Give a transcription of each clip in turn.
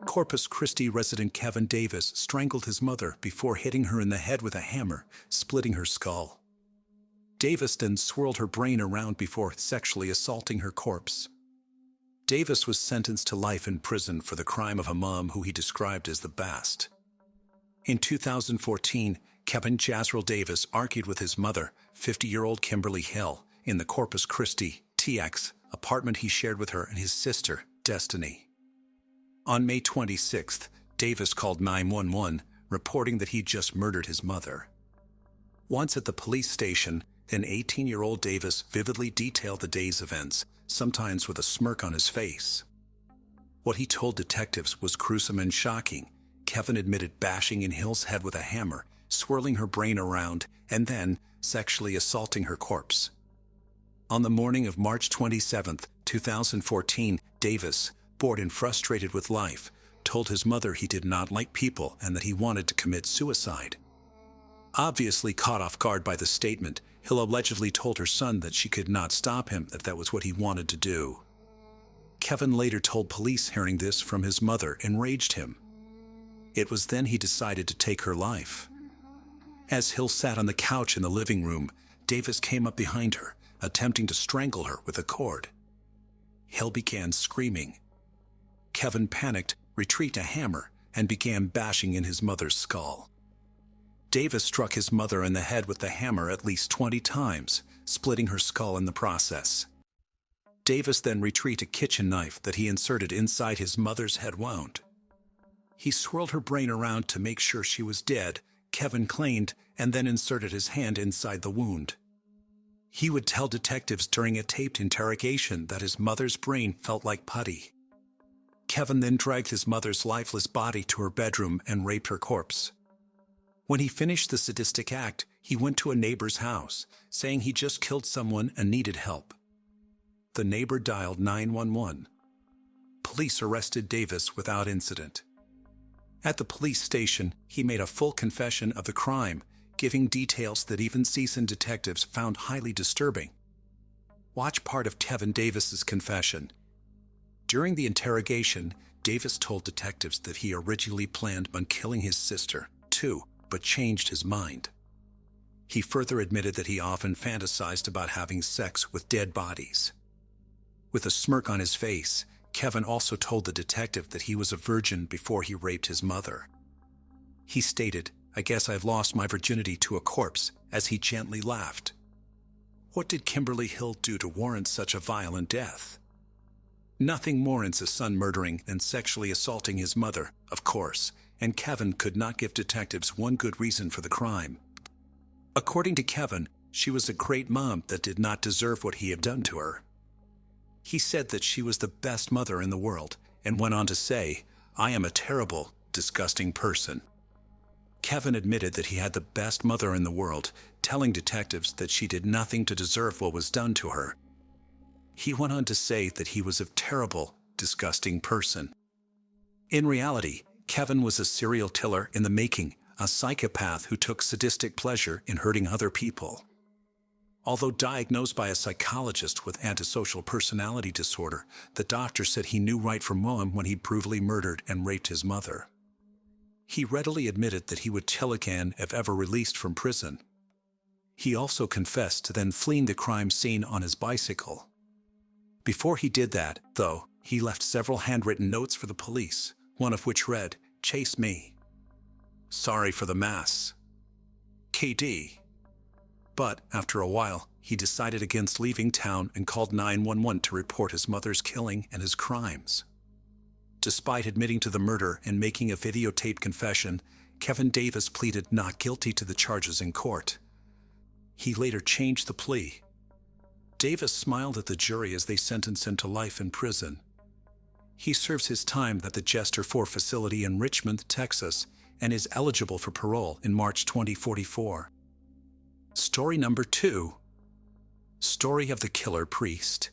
Corpus Christi resident Kevin Davis strangled his mother before hitting her in the head with a hammer, splitting her skull. Davis then swirled her brain around before sexually assaulting her corpse. Davis was sentenced to life in prison for the crime of a mom who he described as the best. In 2014, Kevin Jazreel Davis argued with his mother, 50-year-old Kimberly Hill, in the Corpus Christi, TX, apartment he shared with her and his sister, Destiny. On May 26th, Davis called 911, reporting that he'd just murdered his mother. Once at the police station, then 18-year-old Davis vividly detailed the day's events, sometimes with a smirk on his face. What he told detectives was gruesome and shocking. Kevin admitted bashing in Hill's head with a hammer, swirling her brain around, and then sexually assaulting her corpse. On the morning of March 27, 2014, Davis, bored and frustrated with life, told his mother he did not like people and that he wanted to commit suicide. Obviously caught off guard by the statement, Hill allegedly told her son that she could not stop him, that was what he wanted to do. Kevin later told police hearing this from his mother enraged him. It was then he decided to take her life. As Hill sat on the couch in the living room, Davis came up behind her, attempting to strangle her with a cord. Hill began screaming. Kevin panicked, retrieved a hammer, and began bashing in his mother's skull. Davis struck his mother in the head with the hammer at least 20 times, splitting her skull in the process. Davis then retrieved a kitchen knife that he inserted inside his mother's head wound. He swirled her brain around to make sure she was dead, Kevin claimed, and then inserted his hand inside the wound. He would tell detectives during a taped interrogation that his mother's brain felt like putty. Kevin then dragged his mother's lifeless body to her bedroom and raped her corpse. When he finished the sadistic act, he went to a neighbor's house, saying he just killed someone and needed help. The neighbor dialed 911. Police arrested Davis without incident. At the police station, he made a full confession of the crime, giving details that even seasoned detectives found highly disturbing. Watch part of Kevin Davis's confession. During the interrogation, Davis told detectives that he originally planned on killing his sister, too, but changed his mind. He further admitted that he often fantasized about having sex with dead bodies. With a smirk on his face, Kevin also told the detective that he was a virgin before he raped his mother. He stated, "I guess I've lost my virginity to a corpse," as he gently laughed. What did Kimberly Hill do to warrant such a violent death? Nothing warrants a son murdering and sexually assaulting his mother, of course, and Kevin could not give detectives one good reason for the crime. According to Kevin, she was a great mom that did not deserve what he had done to her. He said that she was the best mother in the world, and went on to say, "I am a terrible, disgusting person." Kevin admitted that he had the best mother in the world, telling detectives that she did nothing to deserve what was done to her. He went on to say that he was a terrible, disgusting person. In reality, Kevin was a serial killer in the making, a psychopath who took sadistic pleasure in hurting other people. Although diagnosed by a psychologist with antisocial personality disorder, the doctor said he knew right from wrong when he brutally murdered and raped his mother. He readily admitted that he would kill again if ever released from prison. He also confessed to then fleeing the crime scene on his bicycle. Before he did that, though, he left several handwritten notes for the police, one of which read, "Chase me. Sorry for the mess. KD." But after a while, he decided against leaving town and called 911 to report his mother's killing and his crimes. Despite admitting to the murder and making a videotaped confession, Kevin Davis pleaded not guilty to the charges in court. He later changed the plea. Davis smiled at the jury as they sentenced him to life in prison. He serves his time at the Jester 4 facility in Richmond, Texas, and is eligible for parole in March 2044. Story number 2. Story of the Killer Priest.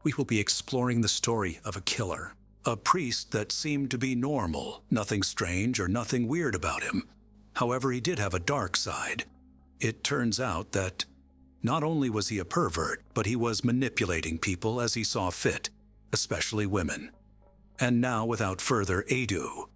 We will be exploring the story of a killer, a priest that seemed to be normal, nothing strange or nothing weird about him. However, he did have a dark side. It turns out that not only was he a pervert, but he was manipulating people as he saw fit, especially women. And now, without further ado,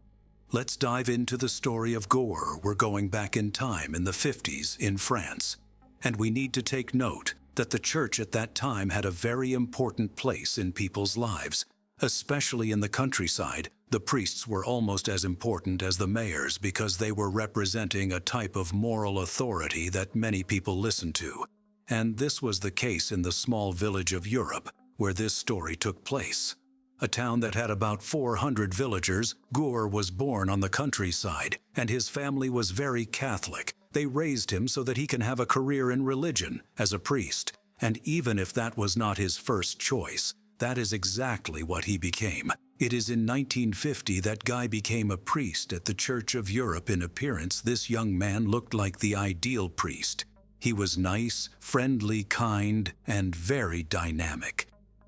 let's dive into the story of Gore. We're going back in time in the 50s in France. And we need to take note that the church at that time had a very important place in people's lives. Especially in the countryside, the priests were almost as important as the mayors because they were representing a type of moral authority that many people listened to. And this was the case in the small village of Europe where this story took place. A town that had about 400 villagers, Gore was born on the countryside, and his family was very Catholic. They raised him so that he can have a career in religion as a priest, and even if that was not his first choice, that is exactly what he became. It is in 1950 that Guy became a priest at the Church of Europe. In appearance, this young man looked like the ideal priest. He was nice, friendly, kind, and very dynamic.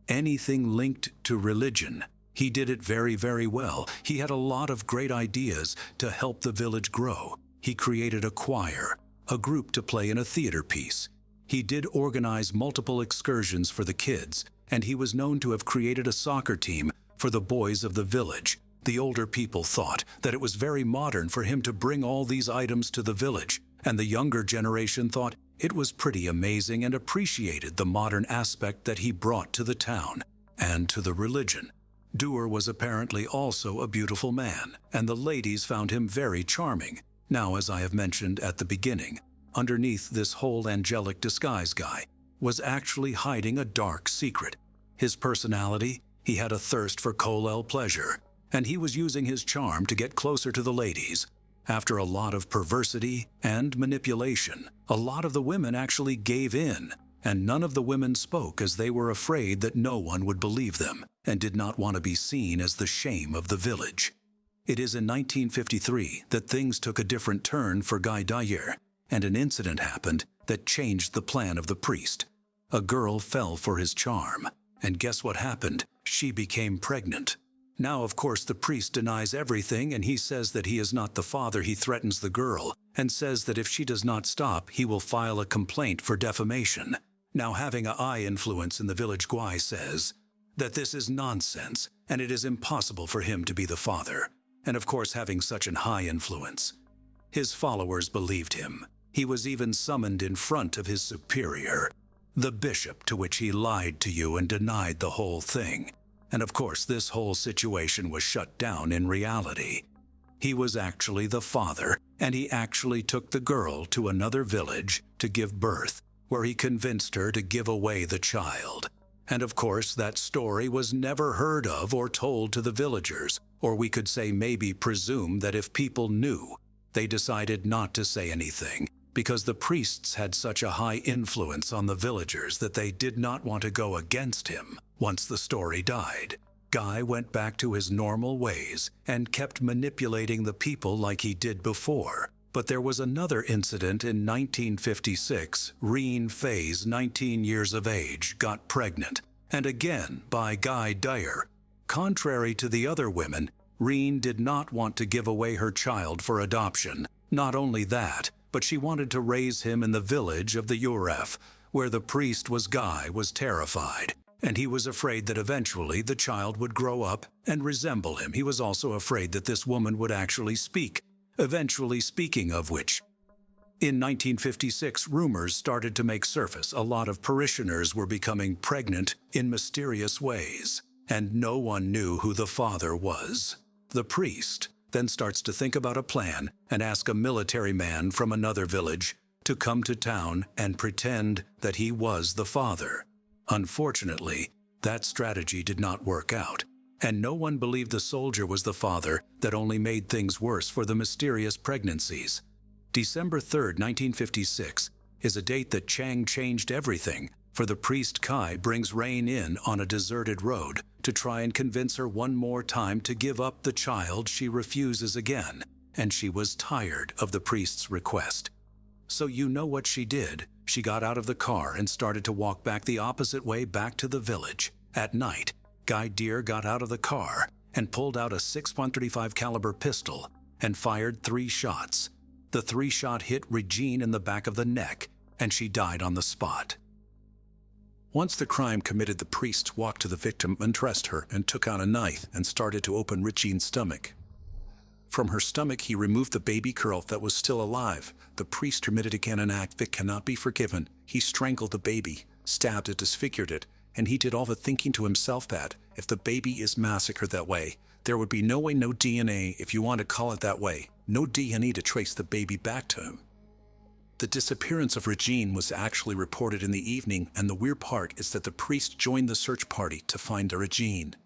Anything linked to religion, he did it very, very well. He had a lot of great ideas to help the village grow. He created a choir, a group to play in a theater piece. He did organize multiple excursions for the kids, and he was known to have created a soccer team for the boys of the village. The older people thought that it was very modern for him to bring all these items to the village, and the younger generation thought it was pretty amazing and appreciated the modern aspect that he brought to the town and to the religion. Dewar was apparently also a beautiful man, and the ladies found him very charming. Now, as I have mentioned at the beginning, underneath this whole angelic disguise guy was actually hiding a dark secret. His personality, he had a thirst for colel pleasure, and he was using his charm to get closer to the ladies. After a lot of perversity and manipulation, a lot of the women actually gave in, and none of the women spoke as they were afraid that no one would believe them and did not want to be seen as the shame of the village. It is in 1953 that things took a different turn for Guy Dyer, and an incident happened that changed the plan of the priest. A girl fell for his charm, and guess what happened? She became pregnant. Now, of course, the priest denies everything, and he says that he is not the father. He threatens the girl and says that if she does not stop, he will file a complaint for defamation. Now, having a high influence in the village, Guy says that this is nonsense, and it is impossible for him to be the father. And of course, having such an high influence, his followers believed him. He was even summoned in front of his superior, the bishop, to which he lied to you and denied the whole thing. And of course, this whole situation was shut down in reality. He was actually the father, and he actually took the girl to another village to give birth, where he convinced her to give away the child. And of course, that story was never heard of or told to the villagers, or we could say maybe presume that if people knew, they decided not to say anything, because the priests had such a high influence on the villagers that they did not want to go against him. Once the story died, Guy went back to his normal ways and kept manipulating the people like he did before. But there was another incident in 1956. Reen Faze, 19 years of age, got pregnant, and again by Guy Dyer. Contrary to the other women, Reen did not want to give away her child for adoption. Not only that, but she wanted to raise him in the village of the Uref, where the priest was terrified, and he was afraid that eventually the child would grow up and resemble him. He was also afraid that this woman would actually speak. Eventually, speaking of which, in 1956, rumors started to make surface. A lot of parishioners were becoming pregnant in mysterious ways, and no one knew who the father was. The priest then starts to think about a plan and ask a military man from another village to come to town and pretend that he was the father. Unfortunately, that strategy did not work out, and no one believed the soldier was the father. That only made things worse for the mysterious pregnancies. December 3rd, 1956 is a date that changed everything, for the priest Kai brings Rain in on a deserted road to try and convince her one more time to give up the child. She refuses again, and she was tired of the priest's request. So you know what she did. She got out of the car and started to walk back the opposite way back to the village. At night, Guy Dyer got out of the car and pulled out a 6.135 caliber pistol and fired 3 shots. The 3 shot hit Regine in the back of the neck, and she died on the spot. Once the crime committed, the priest walked to the victim, undressed her, and took out a knife and started to open Regine's stomach. From her stomach he removed the baby girl that was still alive. The priest committed again an act that cannot be forgiven. He strangled the baby, stabbed it, disfigured it, and he did all the thinking to himself that, if the baby is massacred that way, there would be no DNA, if you want to call it that way, no DNA to trace the baby back to him. The disappearance of Regine was actually reported in the evening, and the weird part is that the priest joined the search party to find Regine.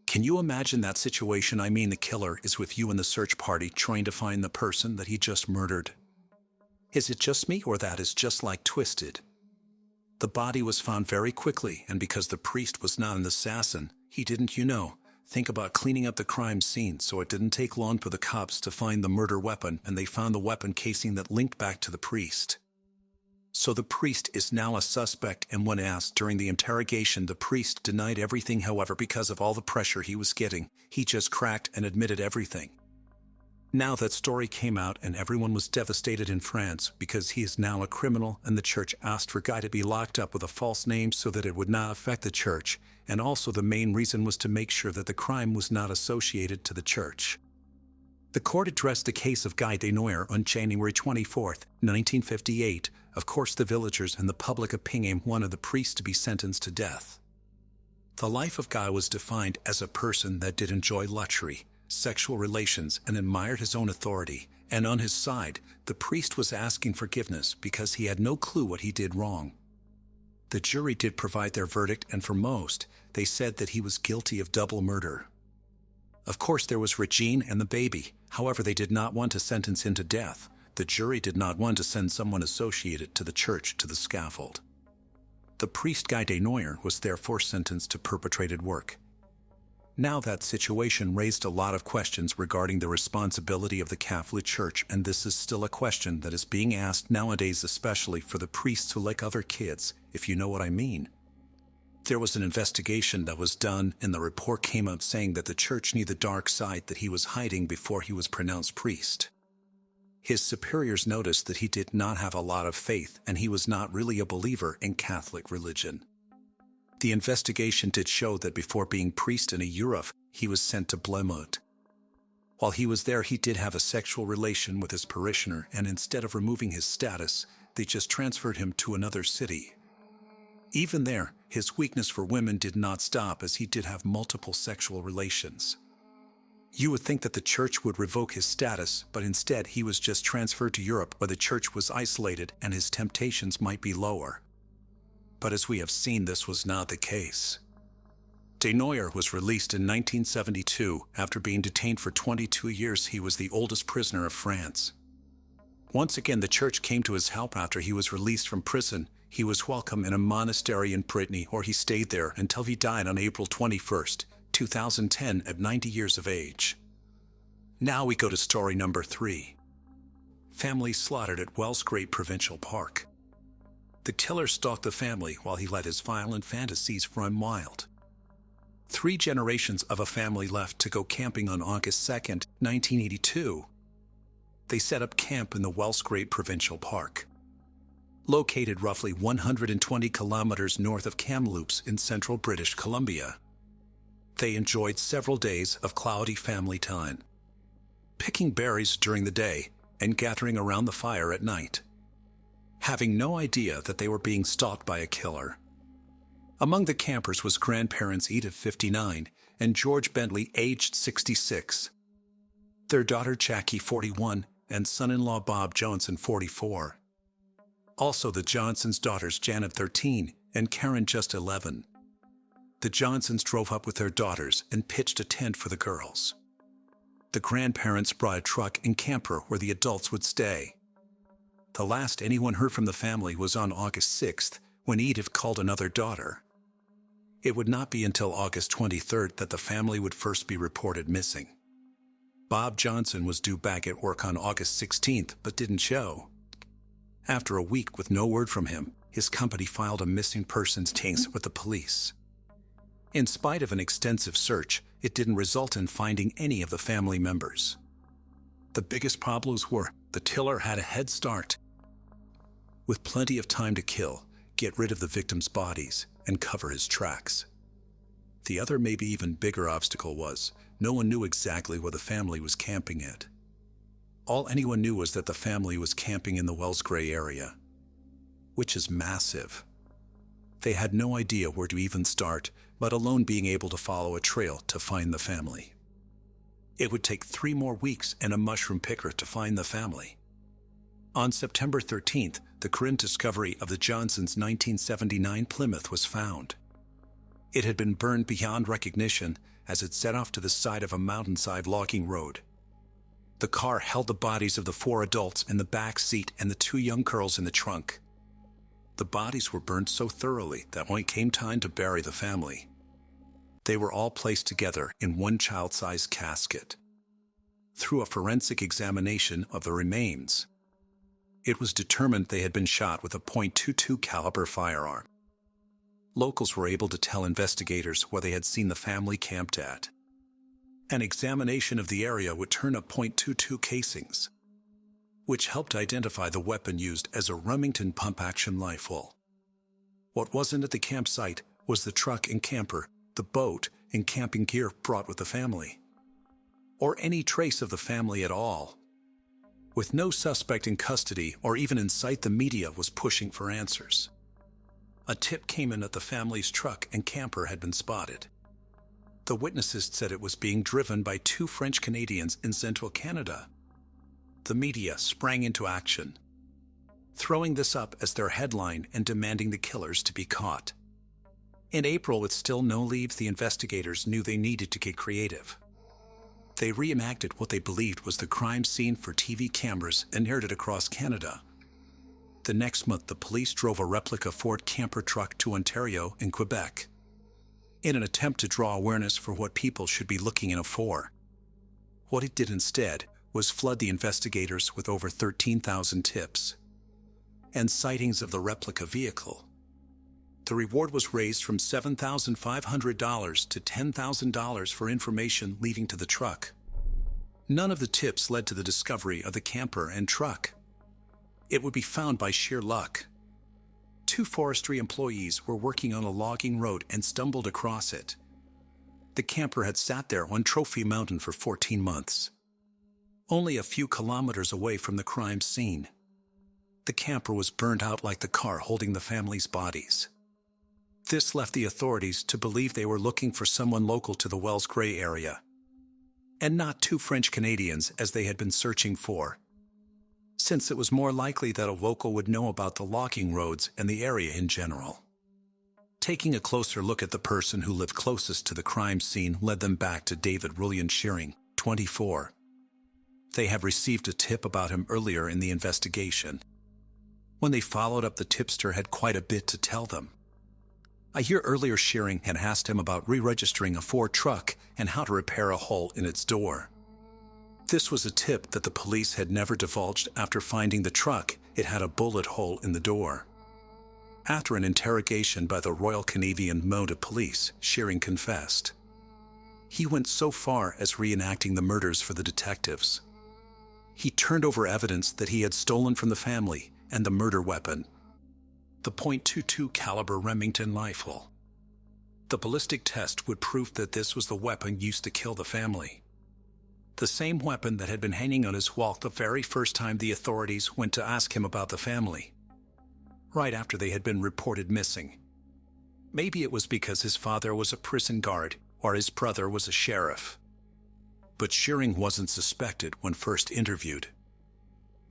Can you imagine that situation? I mean, the killer is with you in the search party trying to find the person that he just murdered. Is it just me, or that is just like Twisted? The body was found very quickly, and because the priest was not an assassin, he didn't, think about cleaning up the crime scene, so it didn't take long for the cops to find the murder weapon, and they found the weapon casing that linked back to the priest. So the priest is now a suspect, and when asked during the interrogation, the priest denied everything. However, because of all the pressure he was getting, he just cracked and admitted everything. Now that story came out and everyone was devastated in France because he is now a criminal, and the church asked for Guy to be locked up with a false name so that it would not affect the church, and also the main reason was to make sure that the crime was not associated to the church. The court addressed the case of Guy Desnoyers on January 24, 1958. Of course, the villagers and the public opinion wanted the priest to be sentenced to death. The life of Guy was defined as a person that did enjoy luxury, sexual relations, and admired his own authority, and on his side, the priest was asking forgiveness because he had no clue what he did wrong. The jury did provide their verdict, and for most, they said that he was guilty of double murder. Of course, there was Regine and the baby. However, they did not want to sentence him to death. The jury did not want to send someone associated to the church to the scaffold. The priest Guy Desnoyers was therefore sentenced to perpetrated work. Now that situation raised a lot of questions regarding the responsibility of the Catholic Church, and this is still a question that is being asked nowadays, especially for the priests who like other kids, if you know what I mean. There was an investigation that was done, and the report came up saying that the church knew the dark side that he was hiding before he was pronounced priest. His superiors noticed that he did not have a lot of faith, and he was not really a believer in Catholic religion. The investigation did show that before being priest in Europe, he was sent to Plymouth. While he was there, he did have a sexual relation with his parishioner, and instead of removing his status, they just transferred him to another city. Even there, his weakness for women did not stop, as he did have multiple sexual relations. You would think that the church would revoke his status, but instead he was just transferred to Europe, where the church was isolated and his temptations might be lower. But as we have seen, this was not the case. Desnoyers was released in 1972. After being detained for 22 years, he was the oldest prisoner of France. Once again, the church came to his help after he was released from prison. He was welcome in a monastery in Brittany, where he stayed there until he died on April 21, 2010, at 90 years of age. Now we go to story number 3. Family slaughtered at Wells Gray Provincial Park. The killer stalked the family while he let his violent fantasies run wild. 3 generations of a family left to go camping on August 2, 1982. They set up camp in the Wells Gray Provincial Park, located roughly 120 kilometers north of Kamloops in central British Columbia. They enjoyed several days of cloudy family time, picking berries during the day and gathering around the fire at night, having no idea that they were being stalked by a killer. Among the campers was grandparents Edith, 59, and George Bentley, aged 66. Their daughter Jackie, 41, and son-in-law Bob Johnson, 44. Also the Johnsons' daughters Janet, 13, and Karen, just 11. The Johnsons drove up with their daughters and pitched a tent for the girls. The grandparents brought a truck and camper where the adults would stay. The last anyone heard from the family was on August 6th, when Edith called another daughter. It would not be until August 23rd that the family would first be reported missing. Bob Johnson was due back at work on August 16th, but didn't show. After a week with no word from him, his company filed a missing persons case with the police. In spite of an extensive search, it didn't result in finding any of the family members. The biggest problems were the killer had a head start. With plenty of time to kill, get rid of the victim's bodies, and cover his tracks. The other, maybe even bigger obstacle was, no one knew exactly where the family was camping at. All anyone knew was that the family was camping in the Wells Gray area, which is massive. They had no idea where to even start, let alone being able to follow a trail to find the family. It would take 3 more weeks and a mushroom picker to find the family. On September 13th, the current discovery of the Johnsons' 1979 Plymouth was found. It had been burned beyond recognition as it set off to the side of a mountainside logging road. The car held the bodies of the 4 adults in the back seat and the 2 young girls in the trunk. The bodies were burned so thoroughly that when it came time to bury the family, they were all placed together in one child-sized casket. Through a forensic examination of the remains, it was determined they had been shot with a .22 caliber firearm. Locals were able to tell investigators where they had seen the family camped at. An examination of the area would turn up .22 casings, which helped identify the weapon used as a Remington pump-action rifle. What wasn't at the campsite was the truck and camper, the boat, and camping gear brought with the family, or any trace of the family at all. With no suspect in custody or even in sight, the media was pushing for answers. A tip came in that the family's truck and camper had been spotted. The witnesses said it was being driven by 2 French Canadians in central Canada. The media sprang into action, throwing this up as their headline and demanding the killers to be caught. In April, with still no leads, the investigators knew they needed to get creative. They reenacted what they believed was the crime scene for TV cameras and aired it across Canada. The next month, the police drove a replica Ford camper truck to Ontario and Quebec, in an attempt to draw awareness for what people should be looking out for. What it did instead was flood the investigators with over 13,000 tips and sightings of the replica vehicle. The reward was raised from $7,500 to $10,000 for information leading to the truck. None of the tips led to the discovery of the camper and truck. It would be found by sheer luck. 2 forestry employees were working on a logging road and stumbled across it. The camper had sat there on Trophy Mountain for 14 months, only a few kilometers away from the crime scene. The camper was burned out like the car holding the family's bodies. This left the authorities to believe they were looking for someone local to the Wells Gray area, and not 2 French Canadians as they had been searching for, since it was more likely that a local would know about the logging roads and the area in general. Taking a closer look at the person who lived closest to the crime scene led them back to David William Shearing, 24. They had received a tip about him earlier in the investigation. When they followed up, the tipster had quite a bit to tell them. A year earlier, Shearing had asked him about re-registering a Ford truck and how to repair a hole in its door. This was a tip that the police had never divulged. After finding the truck, it had a bullet hole in the door. After an interrogation by the Royal Canadian Mounted Police, Shearing confessed. He went so far as reenacting the murders for the detectives. He turned over evidence that he had stolen from the family and the murder weapon, the .22 caliber Remington rifle. The ballistic test would prove that this was the weapon used to kill the family. The same weapon that had been hanging on his wall the very first time the authorities went to ask him about the family, right after they had been reported missing. Maybe it was because his father was a prison guard or his brother was a sheriff. But Shearing wasn't suspected when first interviewed.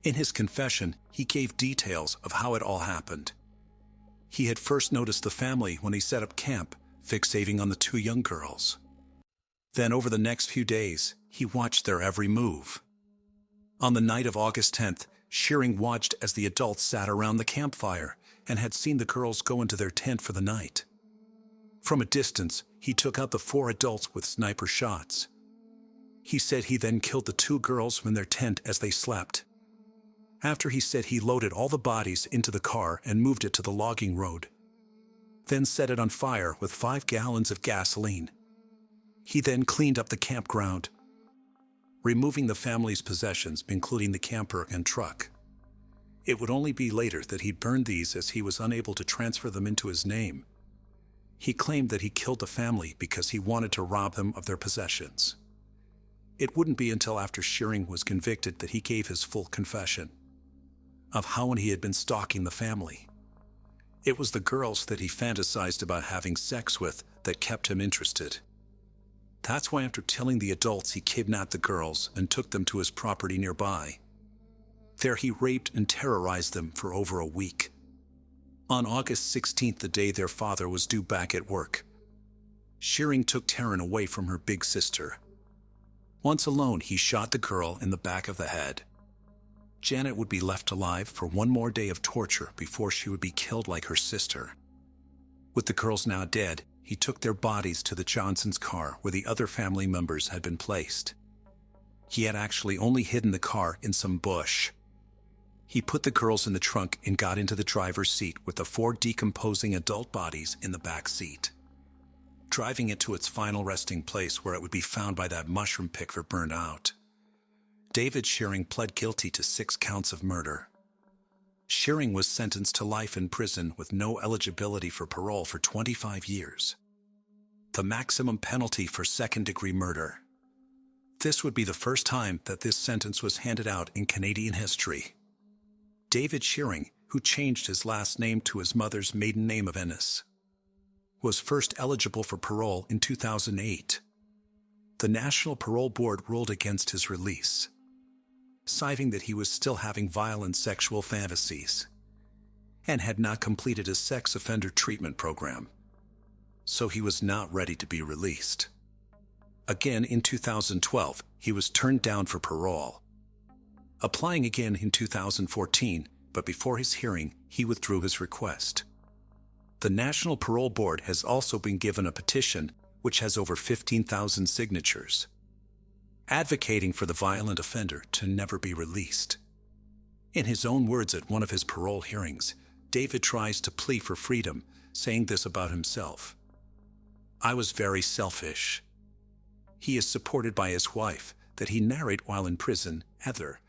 In his confession, he gave details of how it all happened. He had first noticed the family when he set up camp, fixating on the 2 young girls. Then over the next few days, he watched their every move. On the night of August 10th, Shearing watched as the adults sat around the campfire and had seen the girls go into their tent for the night. From a distance, he took out the 4 adults with sniper shots. He said he then killed the 2 girls from their tent as they slept. After, he said he loaded all the bodies into the car and moved it to the logging road, then set it on fire with 5 gallons of gasoline. He then cleaned up the campground, removing the family's possessions, including the camper and truck. It would only be later that he burned these as he was unable to transfer them into his name. He claimed that he killed the family because he wanted to rob them of their possessions. It wouldn't be until after Shearing was convicted that he gave his full confession of how he had been stalking the family. It was the girls that he fantasized about having sex with that kept him interested. That's why after telling the adults, he kidnapped the girls and took them to his property nearby. There he raped and terrorized them for over a week. On August 16th, the day their father was due back at work, Shearing took Taryn away from her big sister. Once alone, he shot the girl in the back of the head. Janet would be left alive for one more day of torture before she would be killed like her sister. With the girls now dead, he took their bodies to the Johnsons' car where the other family members had been placed. He had actually only hidden the car in some bush. He put the girls in the trunk and got into the driver's seat with the 4 decomposing adult bodies in the back seat, driving it to its final resting place where it would be found by that mushroom picker burned out. David Shearing pled guilty to 6 counts of murder. Shearing was sentenced to life in prison with no eligibility for parole for 25 years. The maximum penalty for second-degree murder. This would be the first time that this sentence was handed out in Canadian history. David Shearing, who changed his last name to his mother's maiden name of Ennis, was first eligible for parole in 2008. The National Parole Board ruled against his release, citing that he was still having violent sexual fantasies and had not completed a sex offender treatment program, so he was not ready to be released. Again in 2012, he was turned down for parole, applying again in 2014, but before his hearing, he withdrew his request. The National Parole Board has also been given a petition which has over 15,000 signatures, advocating for the violent offender to never be released. In his own words at one of his parole hearings, David tries to plead for freedom, saying this about himself: "I was very selfish." He is supported by his wife, that he married while in prison, Heather.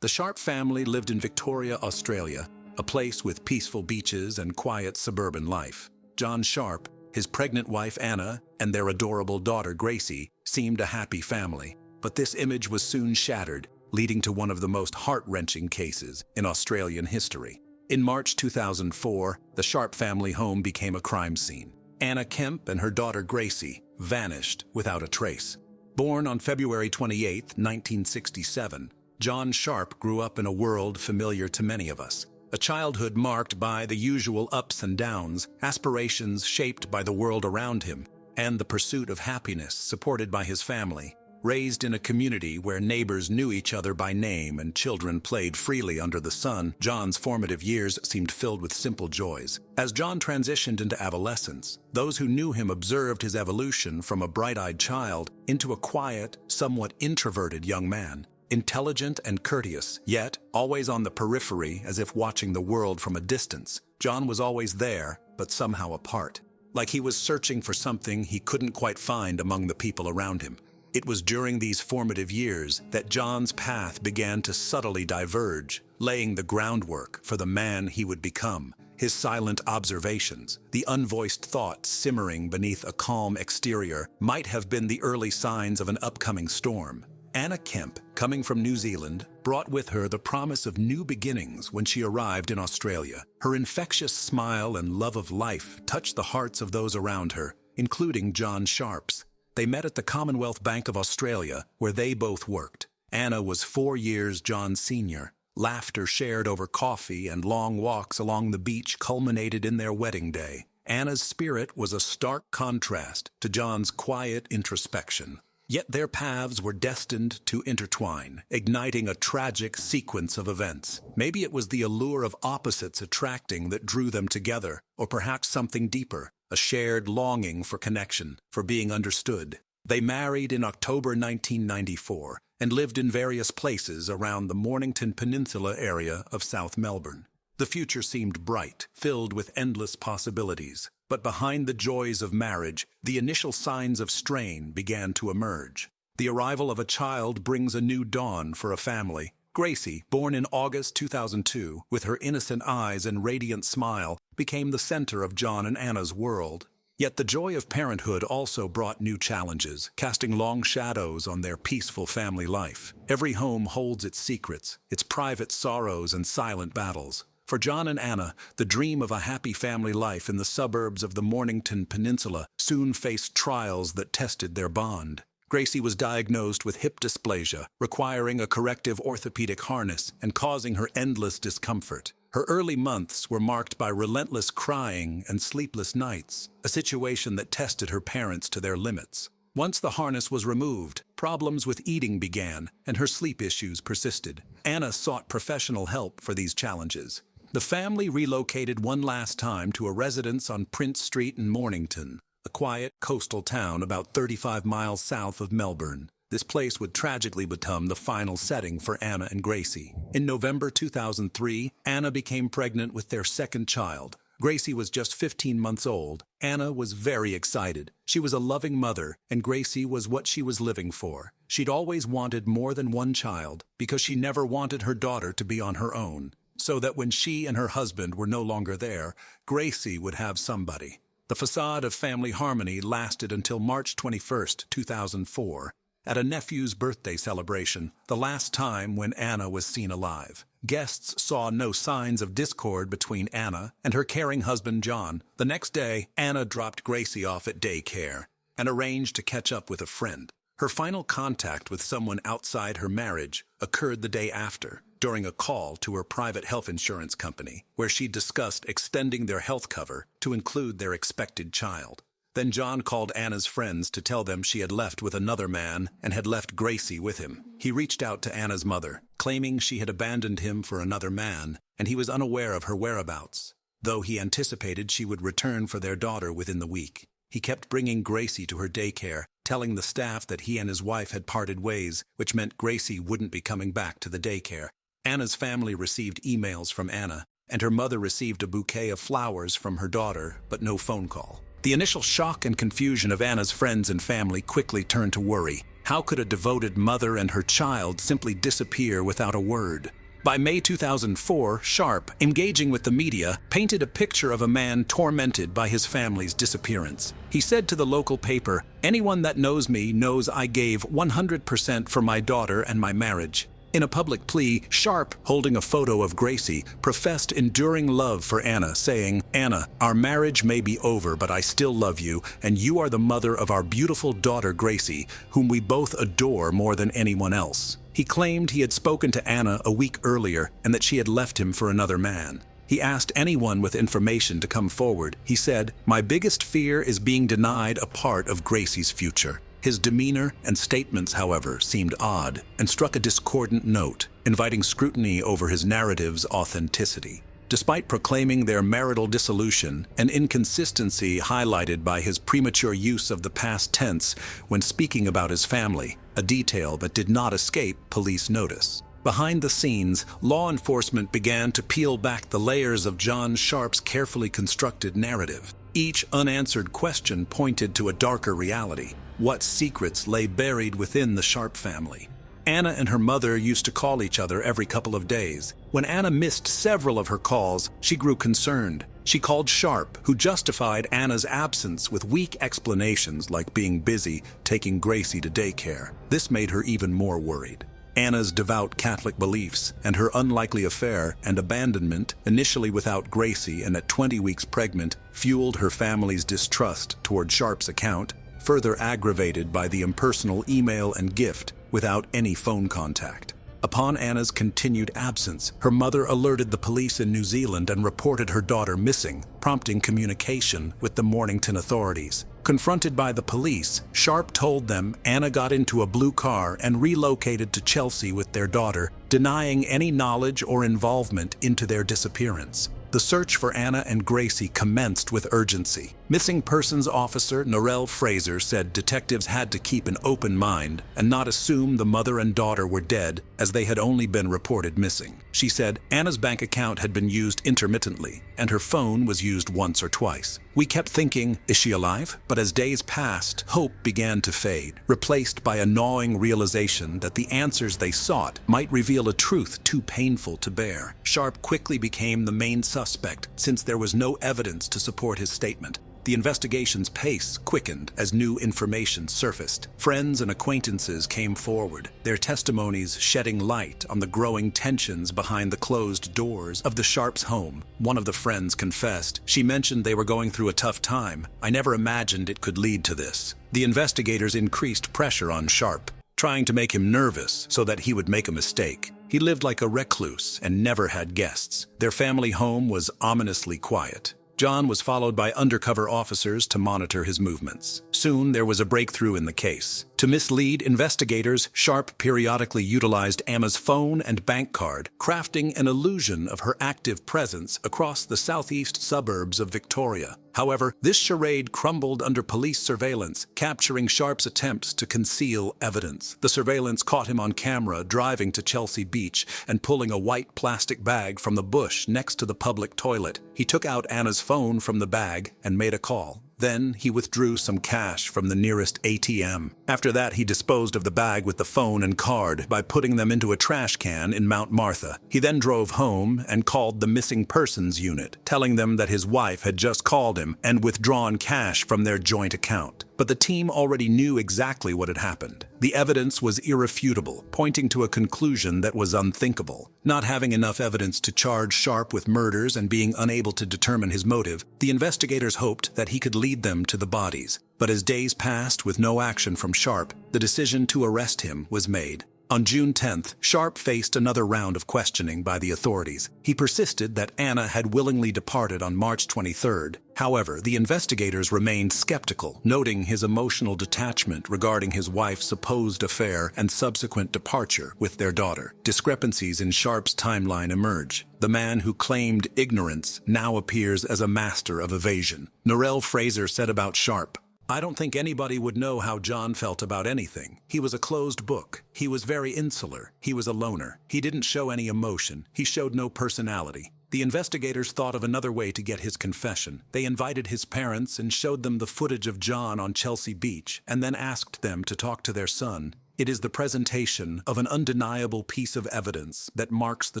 The Sharp family lived in Victoria, Australia, a place with peaceful beaches and quiet suburban life. John Sharp, his pregnant wife Anna, and their adorable daughter Gracie seemed a happy family. But this image was soon shattered, leading to one of the most heart-wrenching cases in Australian history. In March 2004, the Sharp family home became a crime scene. Anna Kemp and her daughter Gracie vanished without a trace. Born on February 28, 1967, John Sharp grew up in a world familiar to many of us. A childhood marked by the usual ups and downs, aspirations shaped by the world around him, and the pursuit of happiness supported by his family. Raised in a community where neighbors knew each other by name and children played freely under the sun, John's formative years seemed filled with simple joys. As John transitioned into adolescence, those who knew him observed his evolution from a bright-eyed child into a quiet, somewhat introverted young man. Intelligent and courteous, yet always on the periphery as if watching the world from a distance. John was always there, but somehow apart, like he was searching for something he couldn't quite find among the people around him. It was during these formative years that John's path began to subtly diverge, laying the groundwork for the man he would become. His silent observations, the unvoiced thoughts simmering beneath a calm exterior, might have been the early signs of an upcoming storm. Anna Kemp, coming from New Zealand, brought with her the promise of new beginnings when she arrived in Australia. Her infectious smile and love of life touched the hearts of those around her, including John Sharp's. They met at the Commonwealth Bank of Australia, where they both worked. Anna was 4 years John's senior. Laughter shared over coffee and long walks along the beach culminated in their wedding day. Anna's spirit was a stark contrast to John's quiet introspection. Yet their paths were destined to intertwine, igniting a tragic sequence of events. Maybe it was the allure of opposites attracting that drew them together, or perhaps something deeper, a shared longing for connection, for being understood. They married in October 1994 and lived in various places around the Mornington Peninsula area of South Melbourne. The future seemed bright, filled with endless possibilities. But behind the joys of marriage, the initial signs of strain began to emerge. The arrival of a child brings a new dawn for a family, Gracie, born in August 2002, with her innocent eyes and radiant smile, became the center of John and Anna's world. Yet the joy of parenthood also brought new challenges, casting long shadows on their peaceful family life. Every home holds its secrets, its private sorrows and silent battles. For John and Anna, the dream of a happy family life in the suburbs of the Mornington Peninsula soon faced trials that tested their bond. Gracie was diagnosed with hip dysplasia, requiring a corrective orthopedic harness and causing her endless discomfort. Her early months were marked by relentless crying and sleepless nights, a situation that tested her parents to their limits. Once the harness was removed, problems with eating began, and her sleep issues persisted. Anna sought professional help for these challenges. The family relocated one last time to a residence on Prince Street in Mornington, a quiet coastal town about 35 miles south of Melbourne. This place would tragically become the final setting for Anna and Gracie. In November 2003, Anna became pregnant with their second child. Gracie was just 15 months old. Anna was very excited. She was a loving mother, and Gracie was what she was living for. She'd always wanted more than one child because she never wanted her daughter to be on her own, so that when she and her husband were no longer there, Gracie would have somebody. The facade of family harmony lasted until March 21, 2004, at a nephew's birthday celebration, the last time when Anna was seen alive. Guests saw no signs of discord between Anna and her caring husband John. The next day, Anna dropped Gracie off at daycare and arranged to catch up with a friend. Her final contact with someone outside her marriage occurred the day after, during a call to her private health insurance company, where she discussed extending their health cover to include their expected child. Then John called Anna's friends to tell them she had left with another man and had left Gracie with him. He reached out to Anna's mother, claiming she had abandoned him for another man, and he was unaware of her whereabouts, though he anticipated she would return for their daughter within the week. He kept bringing Gracie to her daycare, telling the staff that he and his wife had parted ways, which meant Gracie wouldn't be coming back to the daycare. Anna's family received emails from Anna, and her mother received a bouquet of flowers from her daughter, but no phone call. The initial shock and confusion of Anna's friends and family quickly turned to worry. How could a devoted mother and her child simply disappear without a word? By May 2004, Sharp, engaging with the media, painted a picture of a man tormented by his family's disappearance. He said to the local paper, "Anyone that knows me knows I gave 100% for my daughter and my marriage." In a public plea, Sharp, holding a photo of Gracie, professed enduring love for Anna, saying, "Anna, our marriage may be over, but I still love you, and you are the mother of our beautiful daughter Gracie, whom we both adore more than anyone else." He claimed he had spoken to Anna a week earlier and that she had left him for another man. He asked anyone with information to come forward. He said, "My biggest fear is being denied a part of Gracie's future." His demeanor and statements, however, seemed odd and struck a discordant note, inviting scrutiny over his narrative's authenticity. Despite proclaiming their marital dissolution, an inconsistency highlighted by his premature use of the past tense when speaking about his family, a detail that did not escape police notice. Behind the scenes, law enforcement began to peel back the layers of John Sharp's carefully constructed narrative. Each unanswered question pointed to a darker reality. What secrets lay buried within the Sharp family? Anna and her mother used to call each other every couple of days. When Anna missed several of her calls, she grew concerned. She called Sharp, who justified Anna's absence with weak explanations like being busy taking Gracie to daycare. This made her even more worried. Anna's devout Catholic beliefs and her unlikely affair and abandonment, initially without Gracie and at 20 weeks pregnant, fueled her family's distrust toward Sharp's account, further aggravated by the impersonal email and gift without any phone contact. Upon Anna's continued absence, her mother alerted the police in New Zealand and reported her daughter missing, prompting communication with the Mornington authorities. Confronted by the police, Sharp told them Anna got into a blue car and relocated to Chelsea with their daughter, denying any knowledge or involvement into their disappearance. The search for Anna and Gracie commenced with urgency. Missing persons officer Norel Fraser said detectives had to keep an open mind and not assume the mother and daughter were dead, as they had only been reported missing. She said Anna's bank account had been used intermittently and her phone was used once or twice. We kept thinking, is she alive? But as days passed, hope began to fade, replaced by a gnawing realization that the answers they sought might reveal a truth too painful to bear. Sharp quickly became the main suspect, since there was no evidence to support his statement. The investigation's pace quickened as new information surfaced. Friends and acquaintances came forward, their testimonies shedding light on the growing tensions behind the closed doors of the Sharps' home. One of the friends confessed. She mentioned they were going through a tough time. I never imagined it could lead to this. The investigators increased pressure on Sharp, trying to make him nervous so that he would make a mistake. He lived like a recluse and never had guests. Their family home was ominously quiet. John was followed by undercover officers to monitor his movements. Soon there was a breakthrough in the case. To mislead investigators, Sharp periodically utilized Emma's phone and bank card, crafting an illusion of her active presence across the southeast suburbs of Victoria. However, this charade crumbled under police surveillance, capturing Sharp's attempts to conceal evidence. The surveillance caught him on camera driving to Chelsea Beach and pulling a white plastic bag from the bush next to the public toilet. He took out Anna's phone from the bag and made a call. Then he withdrew some cash from the nearest ATM. After that, he disposed of the bag with the phone and card by putting them into a trash can in Mount Martha. He then drove home and called the missing persons unit, telling them that his wife had just called him and withdrawn cash from their joint account. But the team already knew exactly what had happened. The evidence was irrefutable, pointing to a conclusion that was unthinkable. Not having enough evidence to charge Sharp with murders and being unable to determine his motive, the investigators hoped that he could lead them to the bodies. But as days passed with no action from Sharp, the decision to arrest him was made. On June 10th, Sharp faced another round of questioning by the authorities. He persisted that Anna had willingly departed on March 23rd. However, the investigators remained skeptical, noting his emotional detachment regarding his wife's supposed affair and subsequent departure with their daughter. Discrepancies in Sharp's timeline emerge. The man who claimed ignorance now appears as a master of evasion. Norel Fraser said about Sharp, I don't think anybody would know how John felt about anything. He was a closed book. He was very insular. He was a loner. He didn't show any emotion. He showed no personality. The investigators thought of another way to get his confession. They invited his parents and showed them the footage of John on Chelsea Beach, and then asked them to talk to their son. It is the presentation of an undeniable piece of evidence that marks the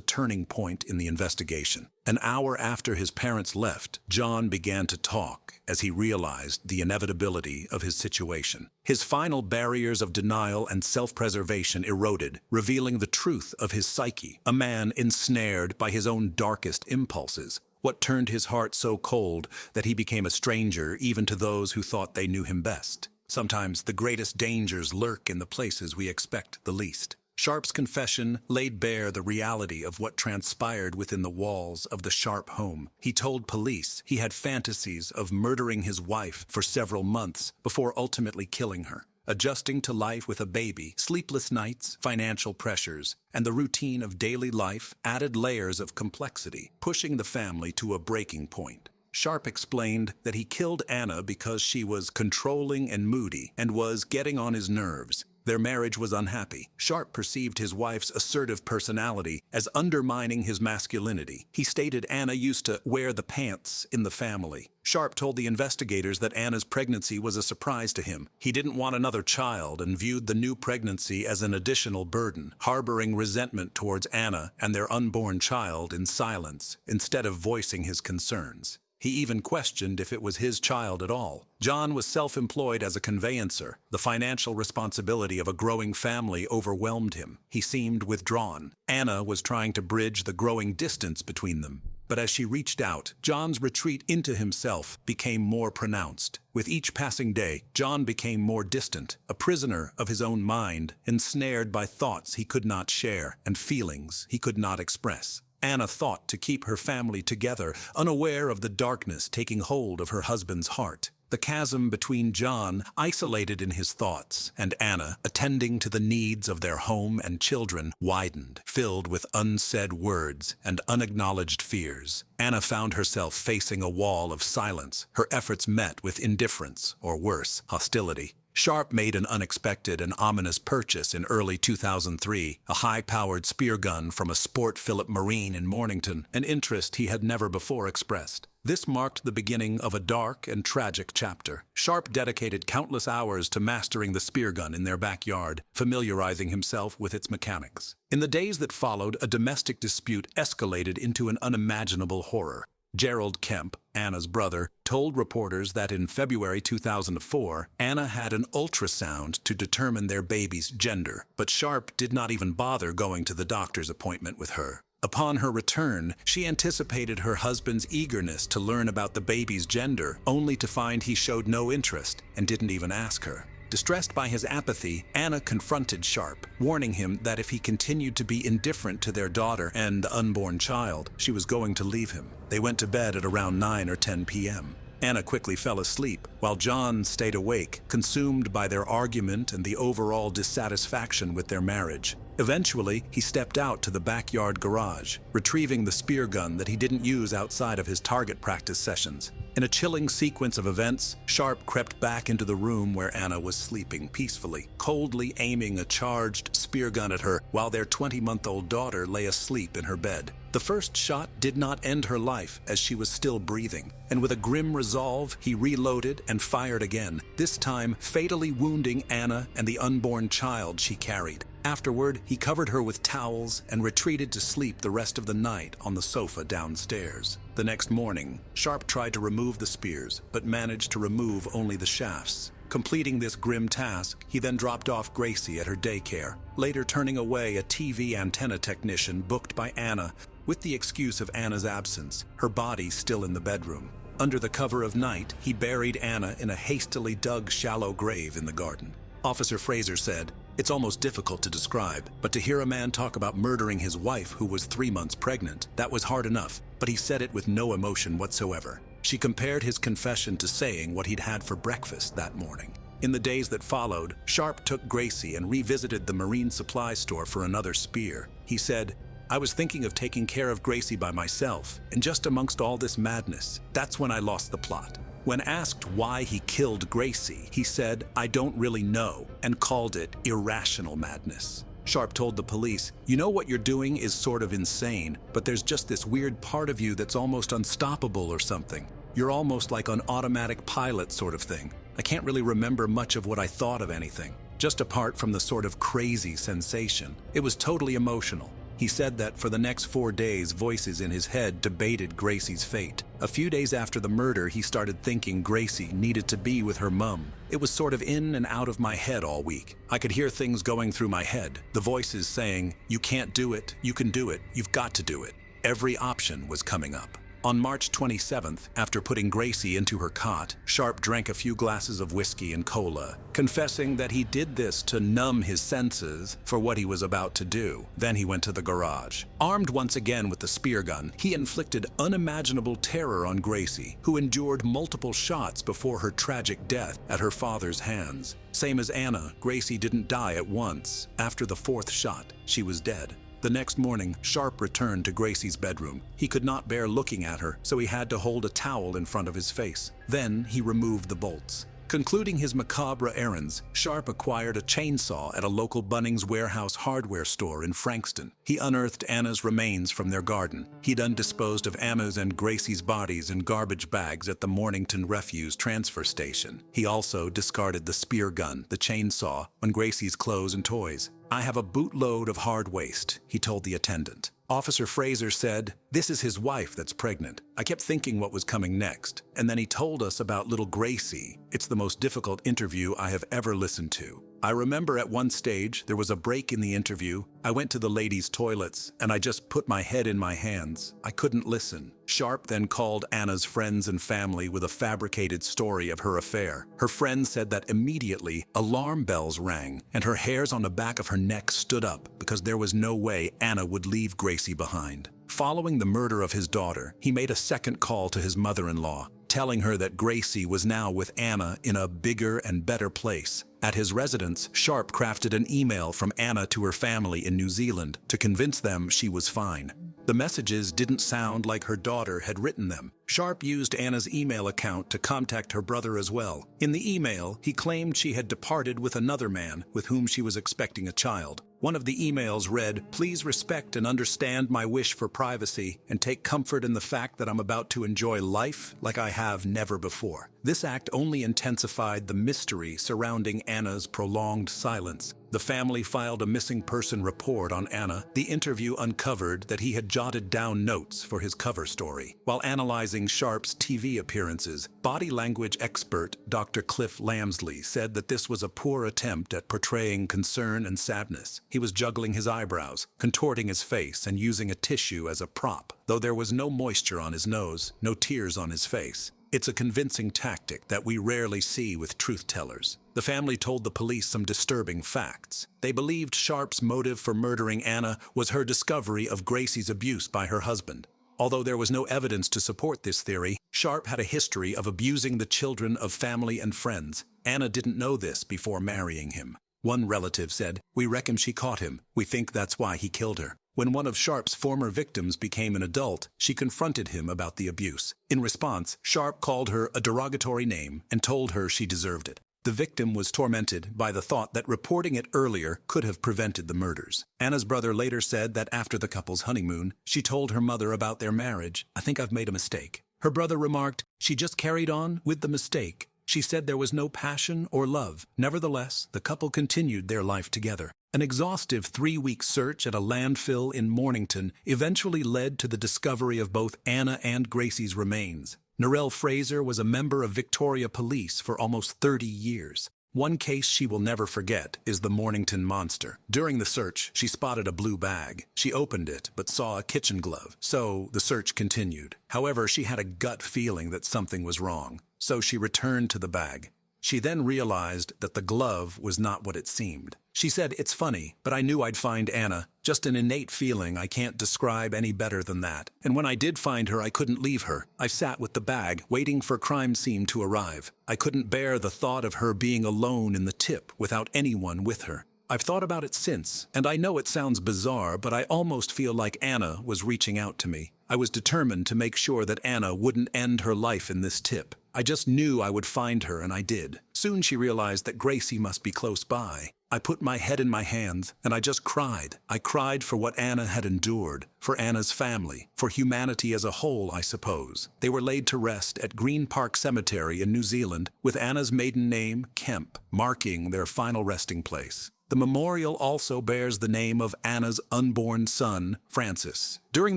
turning point in the investigation. An hour after his parents left, John began to talk as he realized the inevitability of his situation. His final barriers of denial and self-preservation eroded, revealing the truth of his psyche, a man ensnared by his own darkest impulses. What turned his heart so cold that he became a stranger even to those who thought they knew him best? Sometimes the greatest dangers lurk in the places we expect the least. Sharp's confession laid bare the reality of what transpired within the walls of the Sharp home. He told police he had fantasies of murdering his wife for several months before ultimately killing her. Adjusting to life with a baby, sleepless nights, financial pressures, and the routine of daily life added layers of complexity, pushing the family to a breaking point. Sharp explained that he killed Anna because she was controlling and moody and was getting on his nerves. Their marriage was unhappy. Sharp perceived his wife's assertive personality as undermining his masculinity. He stated Anna used to wear the pants in the family. Sharp told the investigators that Anna's pregnancy was a surprise to him. He didn't want another child and viewed the new pregnancy as an additional burden, harboring resentment towards Anna and their unborn child in silence, instead of voicing his concerns. He even questioned if it was his child at all. John was self-employed as a conveyancer. The financial responsibility of a growing family overwhelmed him. He seemed withdrawn. Anna was trying to bridge the growing distance between them. But as she reached out, John's retreat into himself became more pronounced. With each passing day, John became more distant, a prisoner of his own mind, ensnared by thoughts he could not share and feelings he could not express. Anna fought to keep her family together, unaware of the darkness taking hold of her husband's heart. The chasm between John, isolated in his thoughts, and Anna, attending to the needs of their home and children, widened, filled with unsaid words and unacknowledged fears. Anna found herself facing a wall of silence, her efforts met with indifference, or worse, hostility. Sharp made an unexpected and ominous purchase in early 2003, a high-powered spear gun from a Sport Philip Marine in Mornington, an interest he had never before expressed. This marked the beginning of a dark and tragic chapter. Sharp dedicated countless hours to mastering the spear gun in their backyard, familiarizing himself with its mechanics. In the days that followed, a domestic dispute escalated into an unimaginable horror. Gerald Kemp, Anna's brother, told reporters that in February 2004, Anna had an ultrasound to determine their baby's gender, but Sharp did not even bother going to the doctor's appointment with her. Upon her return, she anticipated her husband's eagerness to learn about the baby's gender, only to find he showed no interest and didn't even ask her. Distressed by his apathy, Anna confronted Sharp, warning him that if he continued to be indifferent to their daughter and the unborn child, she was going to leave him. They went to bed at around 9 or 10 p.m. Anna quickly fell asleep, while John stayed awake, consumed by their argument and the overall dissatisfaction with their marriage. Eventually, he stepped out to the backyard garage, retrieving the spear gun that he didn't use outside of his target practice sessions. In a chilling sequence of events, Sharp crept back into the room where Anna was sleeping peacefully, coldly aiming a charged spear gun at her while their 20-month-old daughter lay asleep in her bed. The first shot did not end her life, as she was still breathing, and with a grim resolve, he reloaded and fired again, this time fatally wounding Anna and the unborn child she carried. Afterward, he covered her with towels and retreated to sleep the rest of the night on the sofa downstairs. The next morning, Sharp tried to remove the spears, but managed to remove only the shafts. Completing this grim task, he then dropped off Gracie at her daycare, later turning away a TV antenna technician booked by Anna with the excuse of Anna's absence, her body still in the bedroom. Under the cover of night, he buried Anna in a hastily dug shallow grave in the garden. Officer Fraser said, "It's almost difficult to describe, but to hear a man talk about murdering his wife who was 3 months pregnant, that was hard enough, but he said it with no emotion whatsoever." She compared his confession to saying what he'd had for breakfast that morning. In the days that followed, Sharp took Gracie and revisited the marine supply store for another spear. He said, "I was thinking of taking care of Gracie by myself, and just amongst all this madness, that's when I lost the plot." When asked why he killed Gracie, he said, "I don't really know," and called it irrational madness. Sharp told the police, "You know what you're doing is sort of insane, but there's just this weird part of you that's almost unstoppable or something. You're almost like an automatic pilot sort of thing. I can't really remember much of what I thought of anything, just apart from the sort of crazy sensation. It was totally emotional." He said that for the next 4 days, voices in his head debated Gracie's fate. A few days after the murder, he started thinking Gracie needed to be with her mum. "It was sort of in and out of my head all week. I could hear things going through my head. The voices saying, 'You can't do it, you can do it, you've got to do it.' Every option was coming up." On March 27th, after putting Gracie into her cot, Sharp drank a few glasses of whiskey and cola, confessing that he did this to numb his senses for what he was about to do. Then he went to the garage. Armed once again with the spear gun, he inflicted unimaginable terror on Gracie, who endured multiple shots before her tragic death at her father's hands. Same as Anna, Gracie didn't die at once. After the 4th shot, she was dead. The next morning, Sharp returned to Gracie's bedroom. He could not bear looking at her, so he had to hold a towel in front of his face. Then he removed the bolts. Concluding his macabre errands, Sharp acquired a chainsaw at a local Bunnings Warehouse hardware store in Frankston. He unearthed Anna's remains from their garden. He'd undisposed of Anna's and Gracie's bodies in garbage bags at the Mornington Refuse Transfer Station. He also discarded the spear gun, the chainsaw, and Gracie's clothes and toys. "I have a bootload of hard waste," he told the attendant. Officer Fraser said, "This is his wife that's pregnant. I kept thinking what was coming next, and then he told us about little Gracie. It's the most difficult interview I have ever listened to. I remember at one stage there was a break in the interview. I went to the ladies' toilets, and I just put my head in my hands. I couldn't listen." Sharp then called Anna's friends and family with a fabricated story of her affair. Her friends said that immediately alarm bells rang, and her hairs on the back of her neck stood up because there was no way Anna would leave Gracie behind. Following the murder of his daughter, he made a second call to his mother-in-law. telling her that Gracie was now with Anna in a bigger and better place. At his residence, Sharp crafted an email from Anna to her family in New Zealand to convince them she was fine. The messages didn't sound like her daughter had written them. Sharp used Anna's email account to contact her brother as well. In the email, he claimed she had departed with another man with whom she was expecting a child. One of the emails read, "Please respect and understand my wish for privacy and take comfort in the fact that I'm about to enjoy life like I have never before." This act only intensified the mystery surrounding Anna's prolonged silence. The family filed a missing person report on Anna. The interview uncovered that he had jotted down notes for his cover story. While analyzing Sharp's TV appearances, body language expert Dr. Cliff Lamsley said that this was a poor attempt at portraying concern and sadness. He was juggling his eyebrows, contorting his face, and using a tissue as a prop. Though there was no moisture on his nose, no tears on his face. It's a convincing tactic that we rarely see with truth-tellers. The family told the police some disturbing facts. They believed Sharp's motive for murdering Anna was her discovery of Gracie's abuse by her husband. Although there was no evidence to support this theory, Sharp had a history of abusing the children of family and friends. Anna didn't know this before marrying him. One relative said, "We reckon she caught him. We think that's why he killed her." When one of Sharp's former victims became an adult, she confronted him about the abuse. In response, Sharp called her a derogatory name and told her she deserved it. The victim was tormented by the thought that reporting it earlier could have prevented the murders. Anna's brother later said that after the couple's honeymoon, she told her mother about their marriage. "I think I've made a mistake." Her brother remarked, "She just carried on with the mistake. She said there was no passion or love." Nevertheless, the couple continued their life together. An exhaustive 3-week search at a landfill in Mornington eventually led to the discovery of both Anna and Gracie's remains. Narelle Fraser was a member of Victoria Police for almost 30 years. One case she will never forget is the Mornington Monster. During the search, she spotted a blue bag. She opened it, but saw a kitchen glove, so the search continued. However, she had a gut feeling that something was wrong, so she returned to the bag. She then realized that the glove was not what it seemed. She said, "It's funny, but I knew I'd find Anna. Just an innate feeling I can't describe any better than that. And when I did find her, I couldn't leave her. I sat with the bag, waiting for crime scene to arrive. I couldn't bear the thought of her being alone in the tip without anyone with her. I've thought about it since, and I know it sounds bizarre, but I almost feel like Anna was reaching out to me. I was determined to make sure that Anna wouldn't end her life in this tip. I just knew I would find her, and I did." Soon she realized that Gracie must be close by. "I put my head in my hands, and I just cried. I cried for what Anna had endured, for Anna's family, for humanity as a whole, I suppose." They were laid to rest at Green Park Cemetery in New Zealand, with Anna's maiden name, Kemp, marking their final resting place. The memorial also bears the name of Anna's unborn son, Francis. During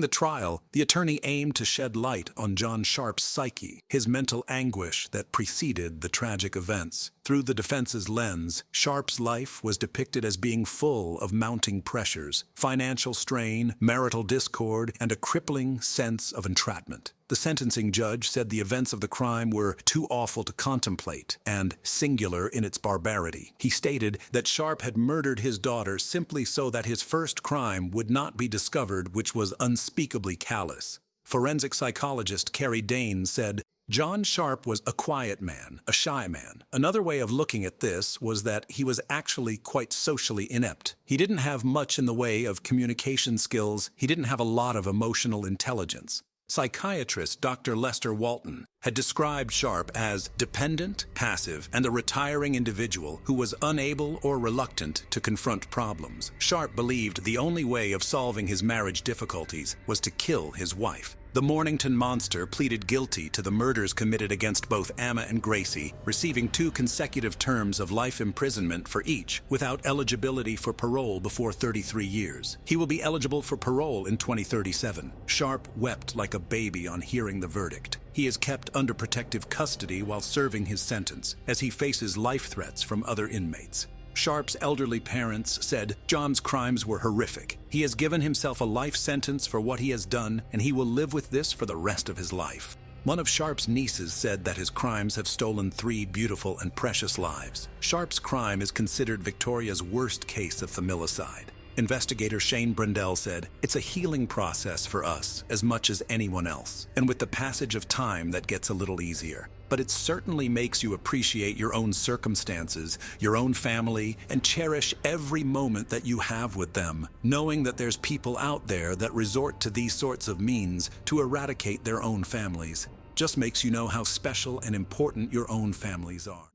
the trial, the attorney aimed to shed light on John Sharp's psyche, his mental anguish that preceded the tragic events. Through the defense's lens, Sharp's life was depicted as being full of mounting pressures, financial strain, marital discord, and a crippling sense of entrapment. The sentencing judge said the events of the crime were too awful to contemplate and singular in its barbarity. He stated that Sharp had murdered his daughter simply so that his first crime would not be discovered, which was unspeakably callous. Forensic psychologist Carrie Dane said, "John Sharp was a quiet man, a shy man. Another way of looking at this was that he was actually quite socially inept. He didn't have much in the way of communication skills. He didn't have a lot of emotional intelligence." Psychiatrist Dr. Lester Walton had described Sharp as dependent, passive, and a retiring individual who was unable or reluctant to confront problems. Sharp believed the only way of solving his marriage difficulties was to kill his wife. The Mornington Monster pleaded guilty to the murders committed against both Anna and Gracie, receiving 2 consecutive terms of life imprisonment for each, without eligibility for parole before 33 years. He will be eligible for parole in 2037. Sharp wept like a baby on hearing the verdict. He is kept under protective custody while serving his sentence, as he faces life threats from other inmates. Sharp's elderly parents said John's crimes were horrific. He has given himself a life sentence for what he has done, and he will live with this for the rest of his life. One of Sharp's nieces said that his crimes have stolen 3 beautiful and precious lives. Sharp's crime is considered Victoria's worst case of familicide. Investigator Shane Brundell said, "It's a healing process for us as much as anyone else, and with the passage of time that gets a little easier. But it certainly makes you appreciate your own circumstances, your own family, and cherish every moment that you have with them, knowing that there's people out there that resort to these sorts of means to eradicate their own families. Just makes you know how special and important your own families are."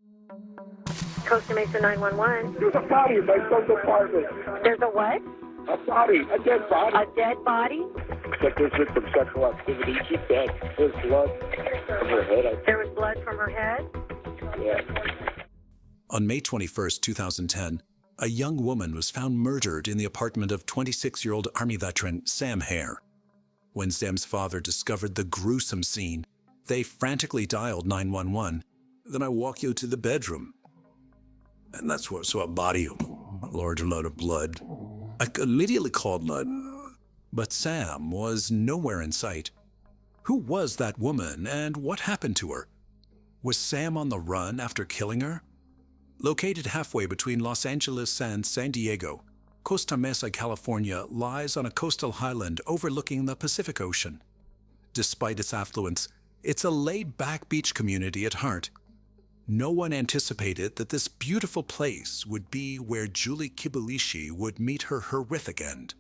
Costa Mesa 911. There's a body in my son's apartment. There's a what? A body, a dead body. A dead body? Like there's been some sexual activity. She's dead. There's blood from her head. There was blood from her head? Yeah. On May 21st, 2010, a young woman was found murdered in the apartment of 26-year-old Army veteran Sam Hare. When Sam's father discovered the gruesome scene, they frantically dialed 911. "Then I walk you to the bedroom. And that's where I saw a body, a large lot of blood. I immediately called 911. But Sam was nowhere in sight. Who was that woman and what happened to her? Was Sam on the run after killing her? Located halfway between Los Angeles and San Diego, Costa Mesa, California lies on a coastal highland overlooking the Pacific Ocean. Despite its affluence, it's a laid-back beach community at heart. No one anticipated that this beautiful place would be where Julie Kibuishi would meet her horrific end.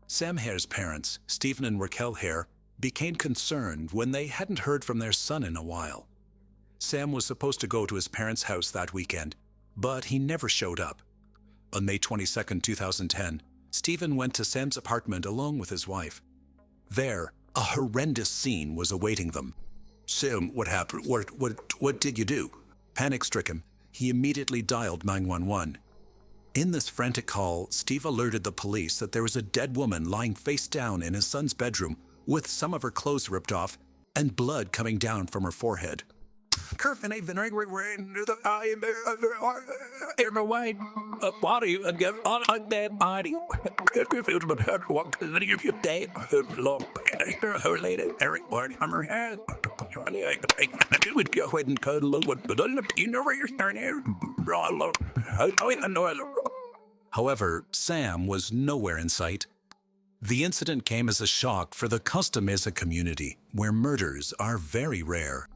Sam Hare's parents, Stephen and Raquel Hare, became concerned when they hadn't heard from their son in a while. Sam was supposed to go to his parents' house that weekend, but he never showed up. On May 22, 2010, Stephen went to Sam's apartment along with his wife. There, a horrendous scene was awaiting them. "Sam, what happened? What did you do?" Panic-stricken, he immediately dialed 911. In this frantic call, Steve alerted the police that there was a dead woman lying face down in his son's bedroom with some of her clothes ripped off and blood coming down from her forehead. "Curfin, I've been everywhere into the eye, in the white body, and get on a dead body. Confused with her, walk to the near you day, long, her lady, Eric Barney, on her head. I would go ahead and cuddle, but you know where you're starting. However, Sam was nowhere in sight. The incident came as a shock for the Costa Mesa community, where murders are very rare.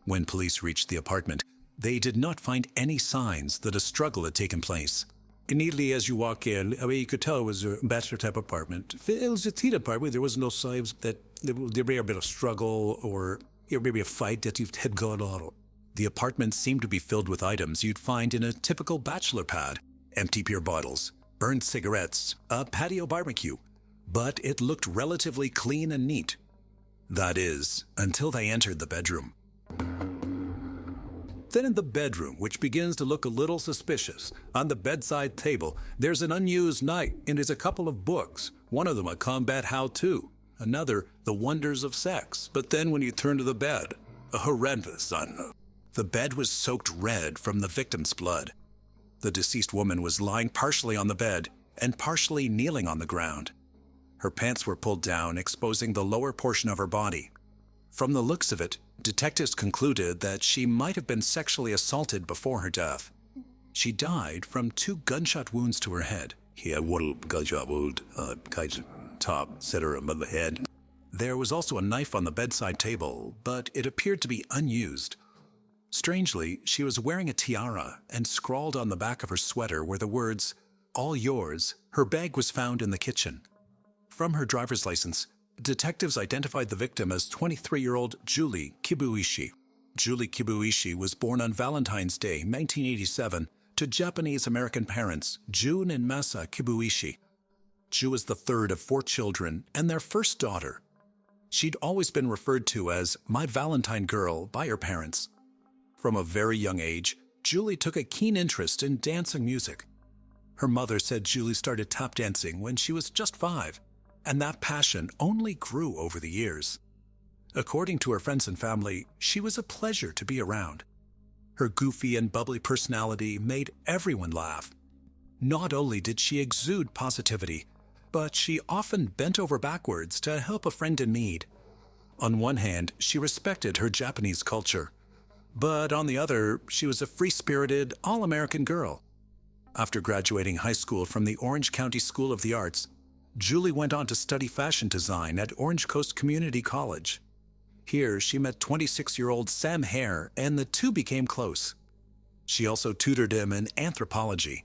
When police reached the apartment, they did not find any signs that a struggle had taken place. Immediately as you walk in, you could tell it was a bachelor-type apartment. It was a teen apartment. There was no signs that there may have been a struggle or maybe a fight that had gone on. The apartment seemed to be filled with items you'd find in a typical bachelor pad. Empty beer bottles, burned cigarettes, a patio barbecue. But it looked relatively clean and neat. That is, until they entered the bedroom. Then in the bedroom, which begins to look a little suspicious, on the bedside table, there's an unused knife and there's a couple of books. One of them a combat how-to, another the wonders of sex. But then when you turn to the bed, a horrendous unknown. The bed was soaked red from the victim's blood. The deceased woman was lying partially on the bed and partially kneeling on the ground. Her pants were pulled down, exposing the lower portion of her body. From the looks of it, detectives concluded that she might have been sexually assaulted before her death. She died from 2 gunshot wounds to her head. He had 1 gunshot wound, kind of top, center of the head. There was also a knife on the bedside table, but it appeared to be unused. Strangely, she was wearing a tiara, and scrawled on the back of her sweater were the words, "All yours." Her bag was found in the kitchen. From her driver's license, detectives identified the victim as 23-year-old Julie Kibuishi. Julie Kibuishi was born on Valentine's Day, 1987, to Japanese-American parents, Jun and Masa Kibuishi. Ju was the third of 4 children and their first daughter. She'd always been referred to as "my Valentine girl" by her parents. From a very young age, Julie took a keen interest in dance and music. Her mother said Julie started tap dancing when she was just 5, and that passion only grew over the years. According to her friends and family, she was a pleasure to be around. Her goofy and bubbly personality made everyone laugh. Not only did she exude positivity, but she often bent over backwards to help a friend in need. On one hand, she respected her Japanese culture, but on the other, she was a free-spirited, all-American girl. After graduating high school from the Orange County School of the Arts, Julie went on to study fashion design at Orange Coast Community College. Here, she met 26-year-old Sam Hare, and the two became close. She also tutored him in anthropology.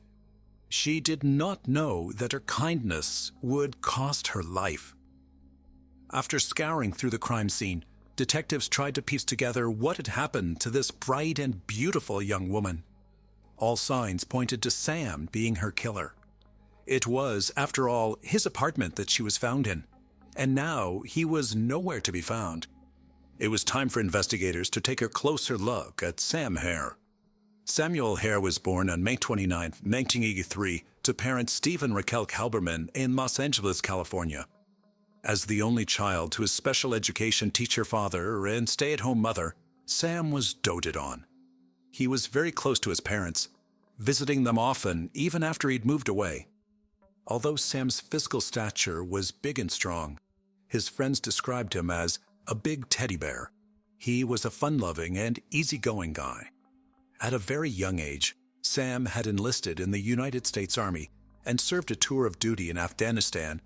She did not know that her kindness would cost her life. After scouring through the crime scene, detectives tried to piece together what had happened to this bright and beautiful young woman. All signs pointed to Sam being her killer. It was, after all, his apartment that she was found in, and now he was nowhere to be found. It was time for investigators to take a closer look at Sam Hare. Samuel Hare was born on May 29, 1983, to parents Steve and Raquel Kalberman in Los Angeles, California. As the only child to his special education teacher father and stay-at-home mother, Sam was doted on. He was very close to his parents, visiting them often even after he'd moved away. Although Sam's physical stature was big and strong, his friends described him as a big teddy bear. He was a fun-loving and easygoing guy. At a very young age, Sam had enlisted in the United States Army and served a tour of duty in Afghanistan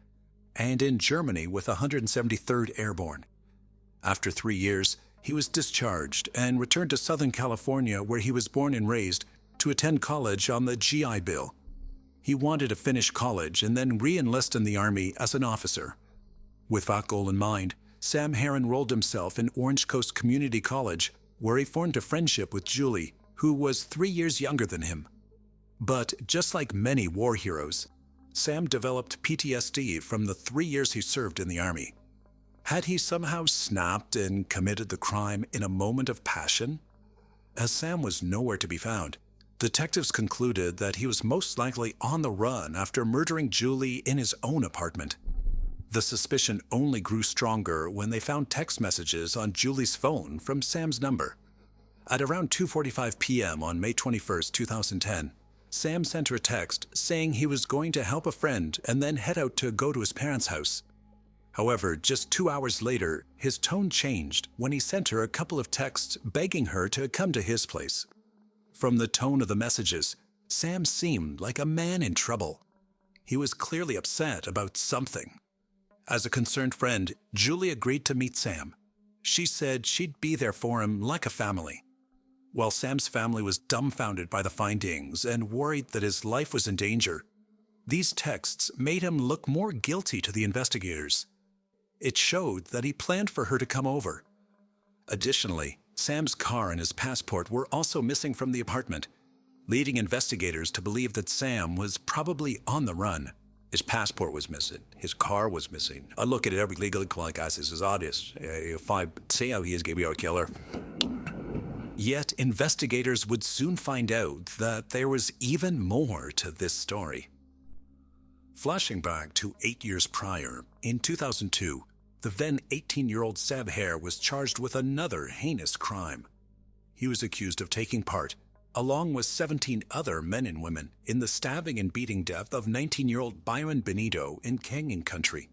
and in Germany with 173rd Airborne. After 3 years, he was discharged and returned to Southern California, where he was born and raised, to attend college on the GI Bill. He wanted to finish college and then re-enlist in the Army as an officer. With that goal in mind, Sam Hare enrolled himself in Orange Coast Community College, where he formed a friendship with Julie, who was 3 years younger than him. But just like many war heroes, Sam developed PTSD from the 3 years he served in the Army. Had he somehow snapped and committed the crime in a moment of passion? As Sam was nowhere to be found, detectives concluded that he was most likely on the run after murdering Julie in his own apartment. The suspicion only grew stronger when they found text messages on Julie's phone from Sam's number. At around 2:45 p.m. on May 21, 2010, Sam sent her a text saying he was going to help a friend and then head out to go to his parents' house. However, just 2 hours later, his tone changed when he sent her a couple of texts begging her to come to his place. From the tone of the messages, Sam seemed like a man in trouble. He was clearly upset about something. As a concerned friend, Julie agreed to meet Sam. She said she'd be there for him like a family. While Sam's family was dumbfounded by the findings and worried that his life was in danger, these texts made him look more guilty to the investigators. It showed that he planned for her to come over. Additionally, Sam's car and his passport were also missing from the apartment, leading investigators to believe that Sam was probably on the run. His passport was missing. His car was missing. I look at it every legal podcast. This is obvious. If I say how he is going to be our killer. Yet investigators would soon find out that there was even more to this story. Flashing back to 8 years prior, in 2002, the then 18-year-old Sam Hare was charged with another heinous crime. He was accused of taking part, along with 17 other men and women, in the stabbing and beating death of 19-year-old Byron Benito in Canyon Country.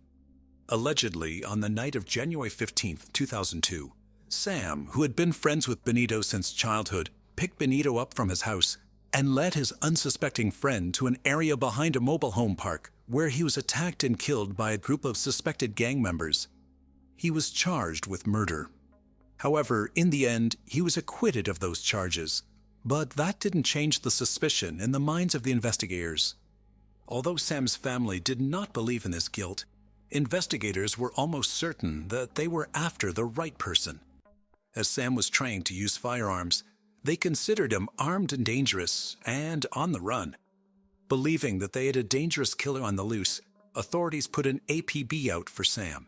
Allegedly, on the night of January 15, 2002, Sam, who had been friends with Benito since childhood, picked Benito up from his house and led his unsuspecting friend to an area behind a mobile home park, where he was attacked and killed by a group of suspected gang members. He was charged with murder. However, in the end, he was acquitted of those charges. But that didn't change the suspicion in the minds of the investigators. Although Sam's family did not believe in his guilt, investigators were almost certain that they were after the right person. As Sam was trained to use firearms, they considered him armed and dangerous and on the run. Believing that they had a dangerous killer on the loose, authorities put an APB out for Sam.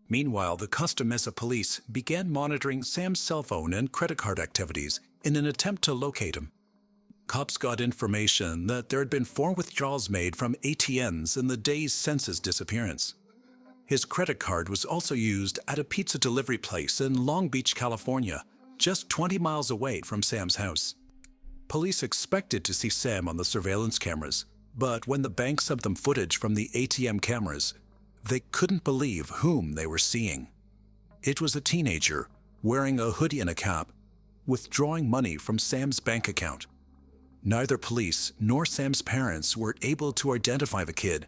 Meanwhile, the Costa Mesa police began monitoring Sam's cell phone and credit card activities in an attempt to locate him. Cops got information that there had been 4 withdrawals made from ATMs in the days since his disappearance. His credit card was also used at a pizza delivery place in Long Beach, California, just 20 miles away from Sam's house. Police expected to see Sam on the surveillance cameras, but when the bank sent them footage from the ATM cameras, they couldn't believe whom they were seeing. It was a teenager wearing a hoodie and a cap, withdrawing money from Sam's bank account. Neither police nor Sam's parents were able to identify the kid.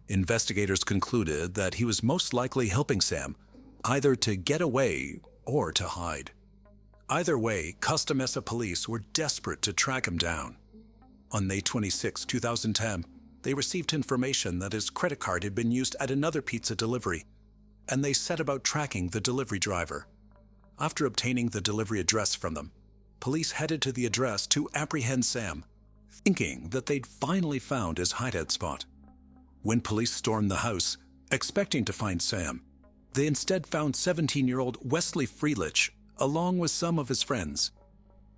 Investigators concluded that he was most likely helping Sam, either to get away or to hide. Either way, Costa Mesa police were desperate to track him down. On May 26, 2010, they received information that his credit card had been used at another pizza delivery, and they set about tracking the delivery driver. After obtaining the delivery address from them, police headed to the address to apprehend Sam, thinking that they'd finally found his hideout spot. When police stormed the house, expecting to find Sam, they instead found 17-year-old Wesley Freelich, along with some of his friends.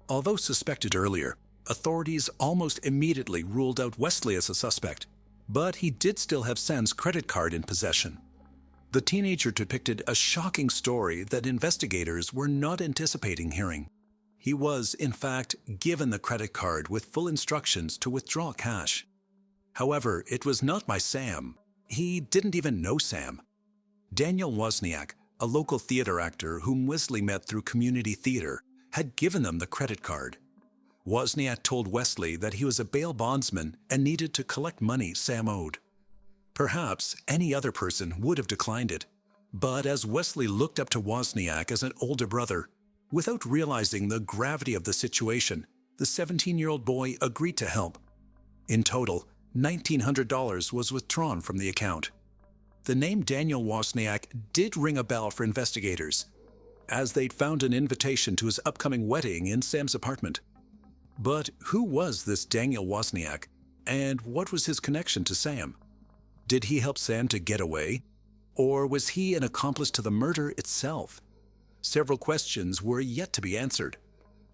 Although suspected earlier, authorities almost immediately ruled out Wesley as a suspect, but he did still have Sam's credit card in possession. The teenager depicted a shocking story that investigators were not anticipating hearing. He was, in fact, given the credit card with full instructions to withdraw cash. However, it was not by Sam. He didn't even know Sam. Daniel Wozniak, a local theater actor whom Wesley met through community theater, had given them the credit card. Wozniak told Wesley that he was a bail bondsman and needed to collect money Sam owed. Perhaps any other person would have declined it, but as Wesley looked up to Wozniak as an older brother, without realizing the gravity of the situation, the 17-year-old boy agreed to help. In total, $1,900 was withdrawn from the account. The name Daniel Wozniak did ring a bell for investigators, as they'd found an invitation to his upcoming wedding in Sam's apartment. But who was this Daniel Wozniak, and what was his connection to Sam? Did he help Sam to get away, or was he an accomplice to the murder itself? Several questions were yet to be answered.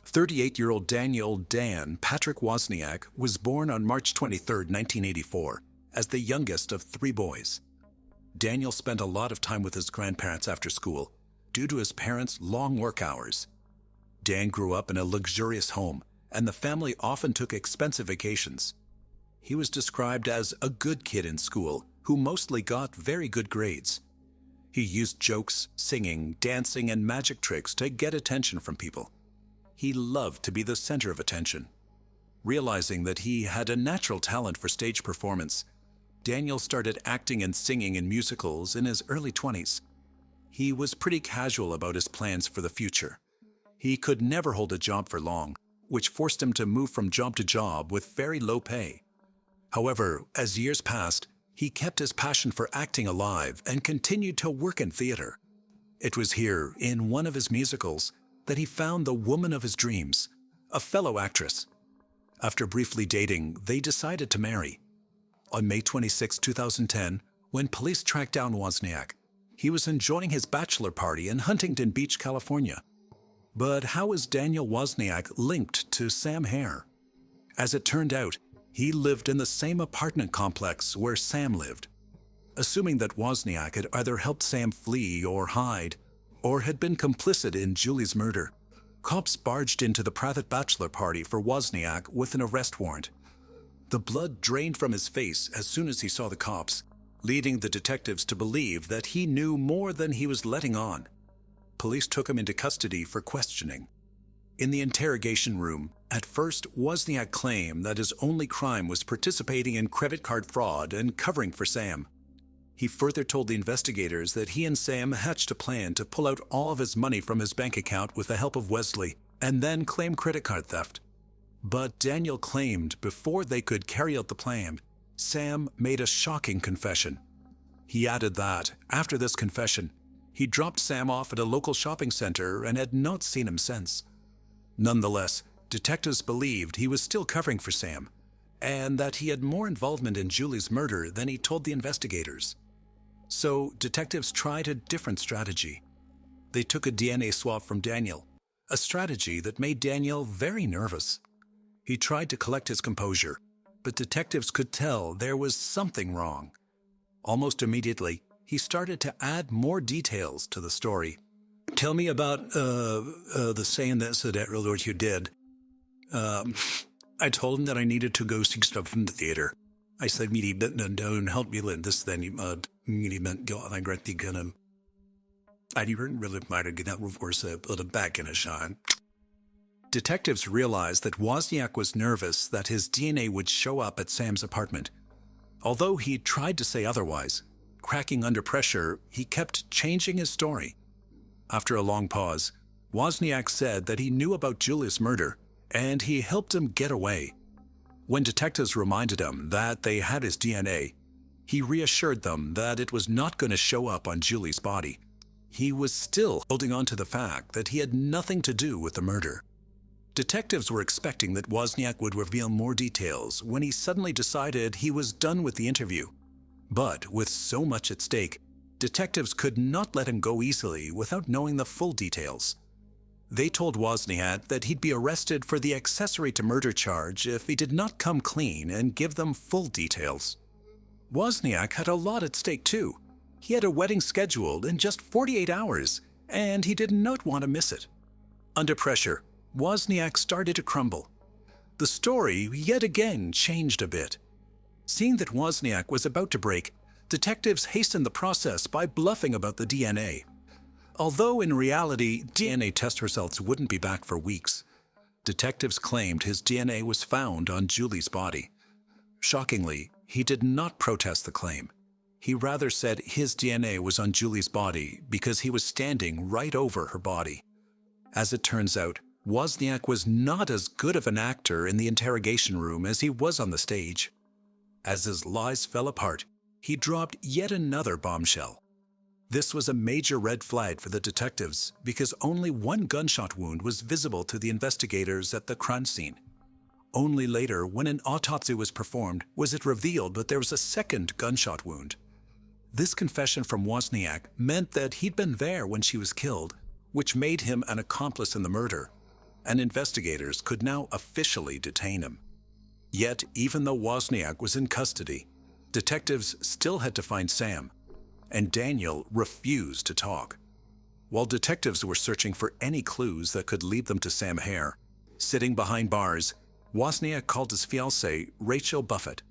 38-year-old Daniel Dan Patrick Wozniak was born on March 23, 1984, as the youngest of 3 boys. Daniel spent a lot of time with his grandparents after school, due to his parents' long work hours. Dan grew up in a luxurious home, and the family often took expensive vacations. He was described as a good kid in school, who mostly got very good grades. He used jokes, singing, dancing, and magic tricks to get attention from people. He loved to be the center of attention. Realizing that he had a natural talent for stage performance, Daniel started acting and singing in musicals in his early 20s. He was pretty casual about his plans for the future. He could never hold a job for long, which forced him to move from job to job with very low pay. However, as years passed, he kept his passion for acting alive and continued to work in theater. It was here, in one of his musicals, that he found the woman of his dreams, a fellow actress. After briefly dating, they decided to marry. On May 26, 2010, when police tracked down Wozniak, he was enjoying his bachelor party in Huntington Beach, California. But how was Daniel Wozniak linked to Sam Hare? As it turned out, he lived in the same apartment complex where Sam lived. Assuming that Wozniak had either helped Sam flee or hide, or had been complicit in Julie's murder, cops barged into the private bachelor party for Wozniak with an arrest warrant. The blood drained from his face as soon as he saw the cops, leading the detectives to believe that he knew more than he was letting on. Police took him into custody for questioning. In the interrogation room, at first, Wozniak claimed that his only crime was participating in credit card fraud and covering for Sam. He further told the investigators that he and Sam hatched a plan to pull out all of his money from his bank account with the help of Wesley, and then claim credit card theft. But Daniel claimed before they could carry out the plan, Sam made a shocking confession. He added that, after this confession, he dropped Sam off at a local shopping center and had not seen him since. Nonetheless, detectives believed he was still covering for Sam, and that he had more involvement in Julie's murder than he told the investigators. So detectives tried a different strategy. They took a DNA swab from Daniel, a strategy that made Daniel very nervous. He tried to collect his composure, but detectives could tell there was something wrong. Almost immediately, he started to add more details to the story. Tell me about the saying that you did. I told him that I needed to go see stuff from the theater. I said, don't help me learn this, then you meant go on, I got the gun. I didn't really mind to get that reverse, put it back in a shot. Detectives realized that Wozniak was nervous that his DNA would show up at Sam's apartment. Although he tried to say otherwise, cracking under pressure, he kept changing his story. After a long pause, Wozniak said that he knew about Julia's murder, and he helped him get away. When detectives reminded him that they had his DNA, he reassured them that it was not going to show up on Julie's body. He was still holding on to the fact that he had nothing to do with the murder. Detectives were expecting that Wozniak would reveal more details when he suddenly decided he was done with the interview. But with so much at stake, detectives could not let him go easily without knowing the full details. They told Wozniak that he'd be arrested for the accessory to murder charge if he did not come clean and give them full details. Wozniak had a lot at stake too. He had a wedding scheduled in just 48 hours, and he did not want to miss it. Under pressure, Wozniak started to crumble. The story yet again changed a bit. Seeing that Wozniak was about to break, detectives hastened the process by bluffing about the DNA. Although in reality, DNA test results wouldn't be back for weeks, detectives claimed his DNA was found on Julie's body. Shockingly, he did not protest the claim. He rather said his DNA was on Julie's body because he was standing right over her body. As it turns out, Wozniak was not as good of an actor in the interrogation room as he was on the stage. As his lies fell apart, he dropped yet another bombshell. This was a major red flag for the detectives because only one gunshot wound was visible to the investigators at the crime scene. Only later, when an autopsy was performed, was it revealed that there was a second gunshot wound. This confession from Wozniak meant that he'd been there when she was killed, which made him an accomplice in the murder, and investigators could now officially detain him. Yet, even though Wozniak was in custody, detectives still had to find Sam, and Daniel refused to talk. While detectives were searching for any clues that could lead them to Sam Hare, sitting behind bars, Wozniak called his fiancée, Rachel Buffett.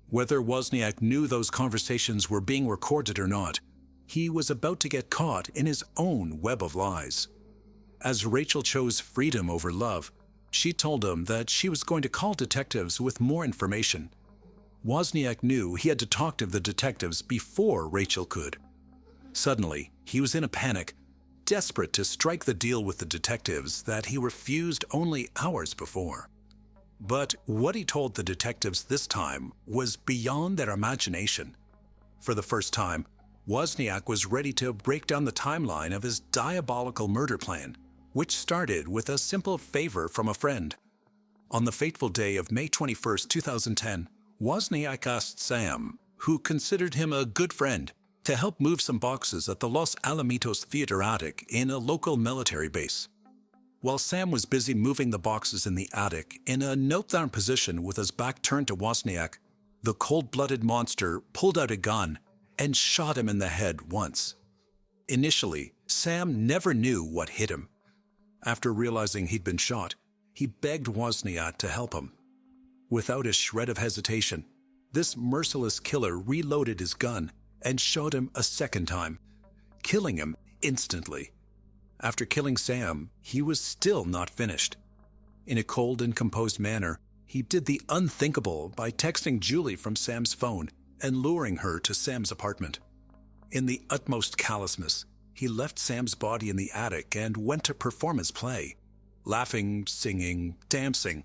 Whether Wozniak knew those conversations were being recorded or not, he was about to get caught in his own web of lies. As Rachel chose freedom over love, she told him that she was going to call detectives with more information. Wozniak knew he had to talk to the detectives before Rachel could. Suddenly, he was in a panic, desperate to strike the deal with the detectives that he refused only hours before. But what he told the detectives this time was beyond their imagination. For the first time, Wozniak was ready to break down the timeline of his diabolical murder plan, which started with a simple favor from a friend. On the fateful day of May 21, 2010, Wozniak asked Sam, who considered him a good friend, to help move some boxes at the Los Alamitos Theater attic in a local military base. While Sam was busy moving the boxes in the attic in a knelt-down position with his back turned to Wozniak, the cold-blooded monster pulled out a gun and shot him in the head once. Initially, Sam never knew what hit him. After realizing he'd been shot, he begged Wozniak to help him. Without a shred of hesitation, this merciless killer reloaded his gun and shot him a second time, killing him instantly. After killing Sam, he was still not finished. In a cold and composed manner, he did the unthinkable by texting Julie from Sam's phone and luring her to Sam's apartment. In the utmost callousness, he left Sam's body in the attic and went to perform his play, laughing, singing, dancing,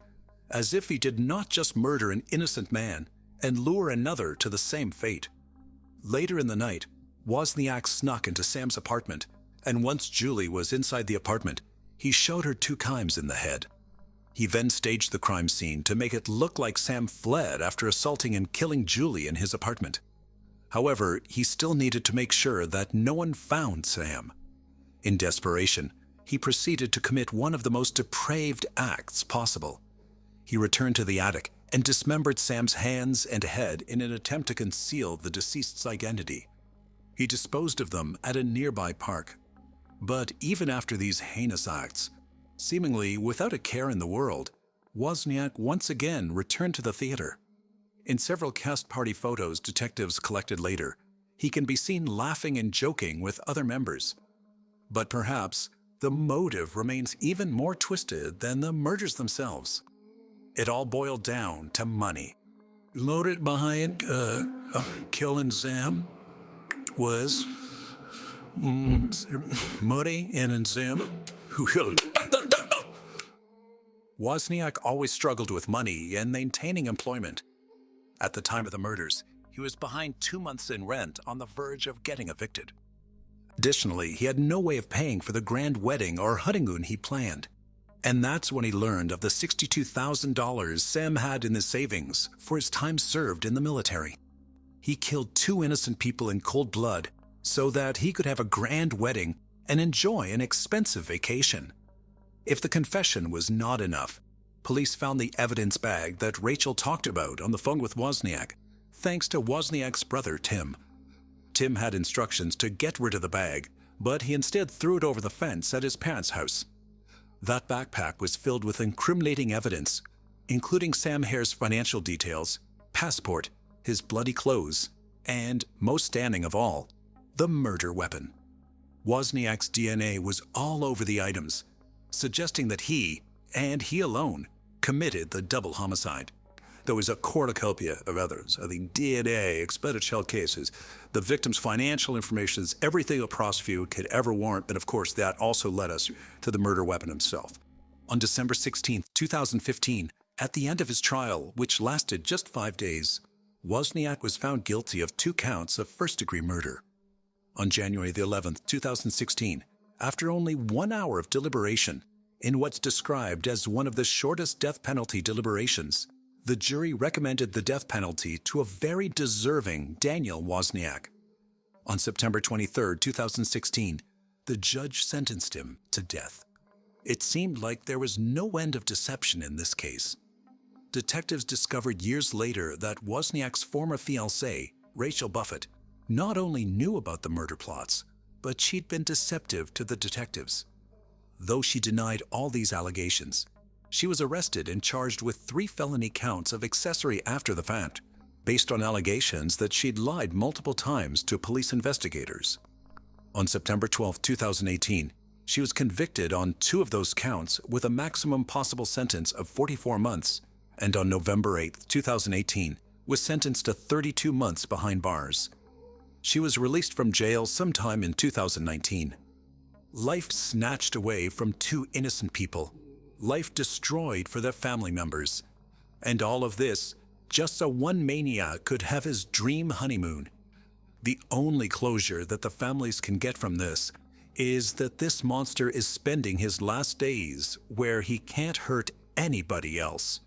as if he did not just murder an innocent man and lure another to the same fate. Later in the night, Wozniak snuck into Sam's apartment, and once Julie was inside the apartment, he shot her 2 times in the head. He then staged the crime scene to make it look like Sam fled after assaulting and killing Julie in his apartment. However, he still needed to make sure that no one found Sam. In desperation, he proceeded to commit one of the most depraved acts possible. He returned to the attic and dismembered Sam's hands and head in an attempt to conceal the deceased's identity. He disposed of them at a nearby park. But even after these heinous acts, seemingly without a care in the world, Wozniak once again returned to the theater. In several cast party photos detectives collected later, he can be seen laughing and joking with other members. But perhaps the motive remains even more twisted than the murders themselves. It all boiled down to money. Loaded behind killing Sam was Muddy and Sam who killed. Wozniak always struggled with money and maintaining employment. At the time of the murders, he was behind 2 months in rent, on the verge of getting evicted. Additionally, he had no way of paying for the grand wedding or honeymoon he planned. And that's when he learned of the $62,000 Sam had in his savings for his time served in the military. He killed 2 innocent people in cold blood so that he could have a grand wedding and enjoy an expensive vacation. If the confession was not enough, police found the evidence bag that Rachel talked about on the phone with Wozniak, thanks to Wozniak's brother, Tim. Tim had instructions to get rid of the bag, but he instead threw it over the fence at his parents' house. That backpack was filled with incriminating evidence, including Sam Hare's financial details, passport, his bloody clothes, and, most damning of all, the murder weapon. Wozniak's DNA was all over the items, suggesting that he, and he alone, committed the double homicide. There was a cornucopia of others, the DNA, expedited shell cases, the victim's financial information, everything a prosecutor could ever warrant, and of course that also led us to the murder weapon himself. On December 16, 2015, at the end of his trial, which lasted just 5 days, Wozniak was found guilty of 2 counts of first-degree murder. On January 11, 2016, after only 1 hour of deliberation, in what's described as one of the shortest death penalty deliberations, the jury recommended the death penalty to a very deserving Daniel Wozniak. On September 23, 2016, the judge sentenced him to death. It seemed like there was no end of deception in this case. Detectives discovered years later that Wozniak's former fiancée, Rachel Buffett, not only knew about the murder plots, but she'd been deceptive to the detectives. Though she denied all these allegations, she was arrested and charged with 3 felony counts of accessory after the fact, based on allegations that she'd lied multiple times to police investigators. On September 12, 2018, she was convicted on 2 of those counts with a maximum possible sentence of 44 months, and on November 8, 2018, was sentenced to 32 months behind bars. She was released from jail sometime in 2019. Life snatched away from 2 innocent people. Life destroyed for their family members. And all of this, just so one maniac could have his dream honeymoon. The only closure that the families can get from this is that this monster is spending his last days where he can't hurt anybody else.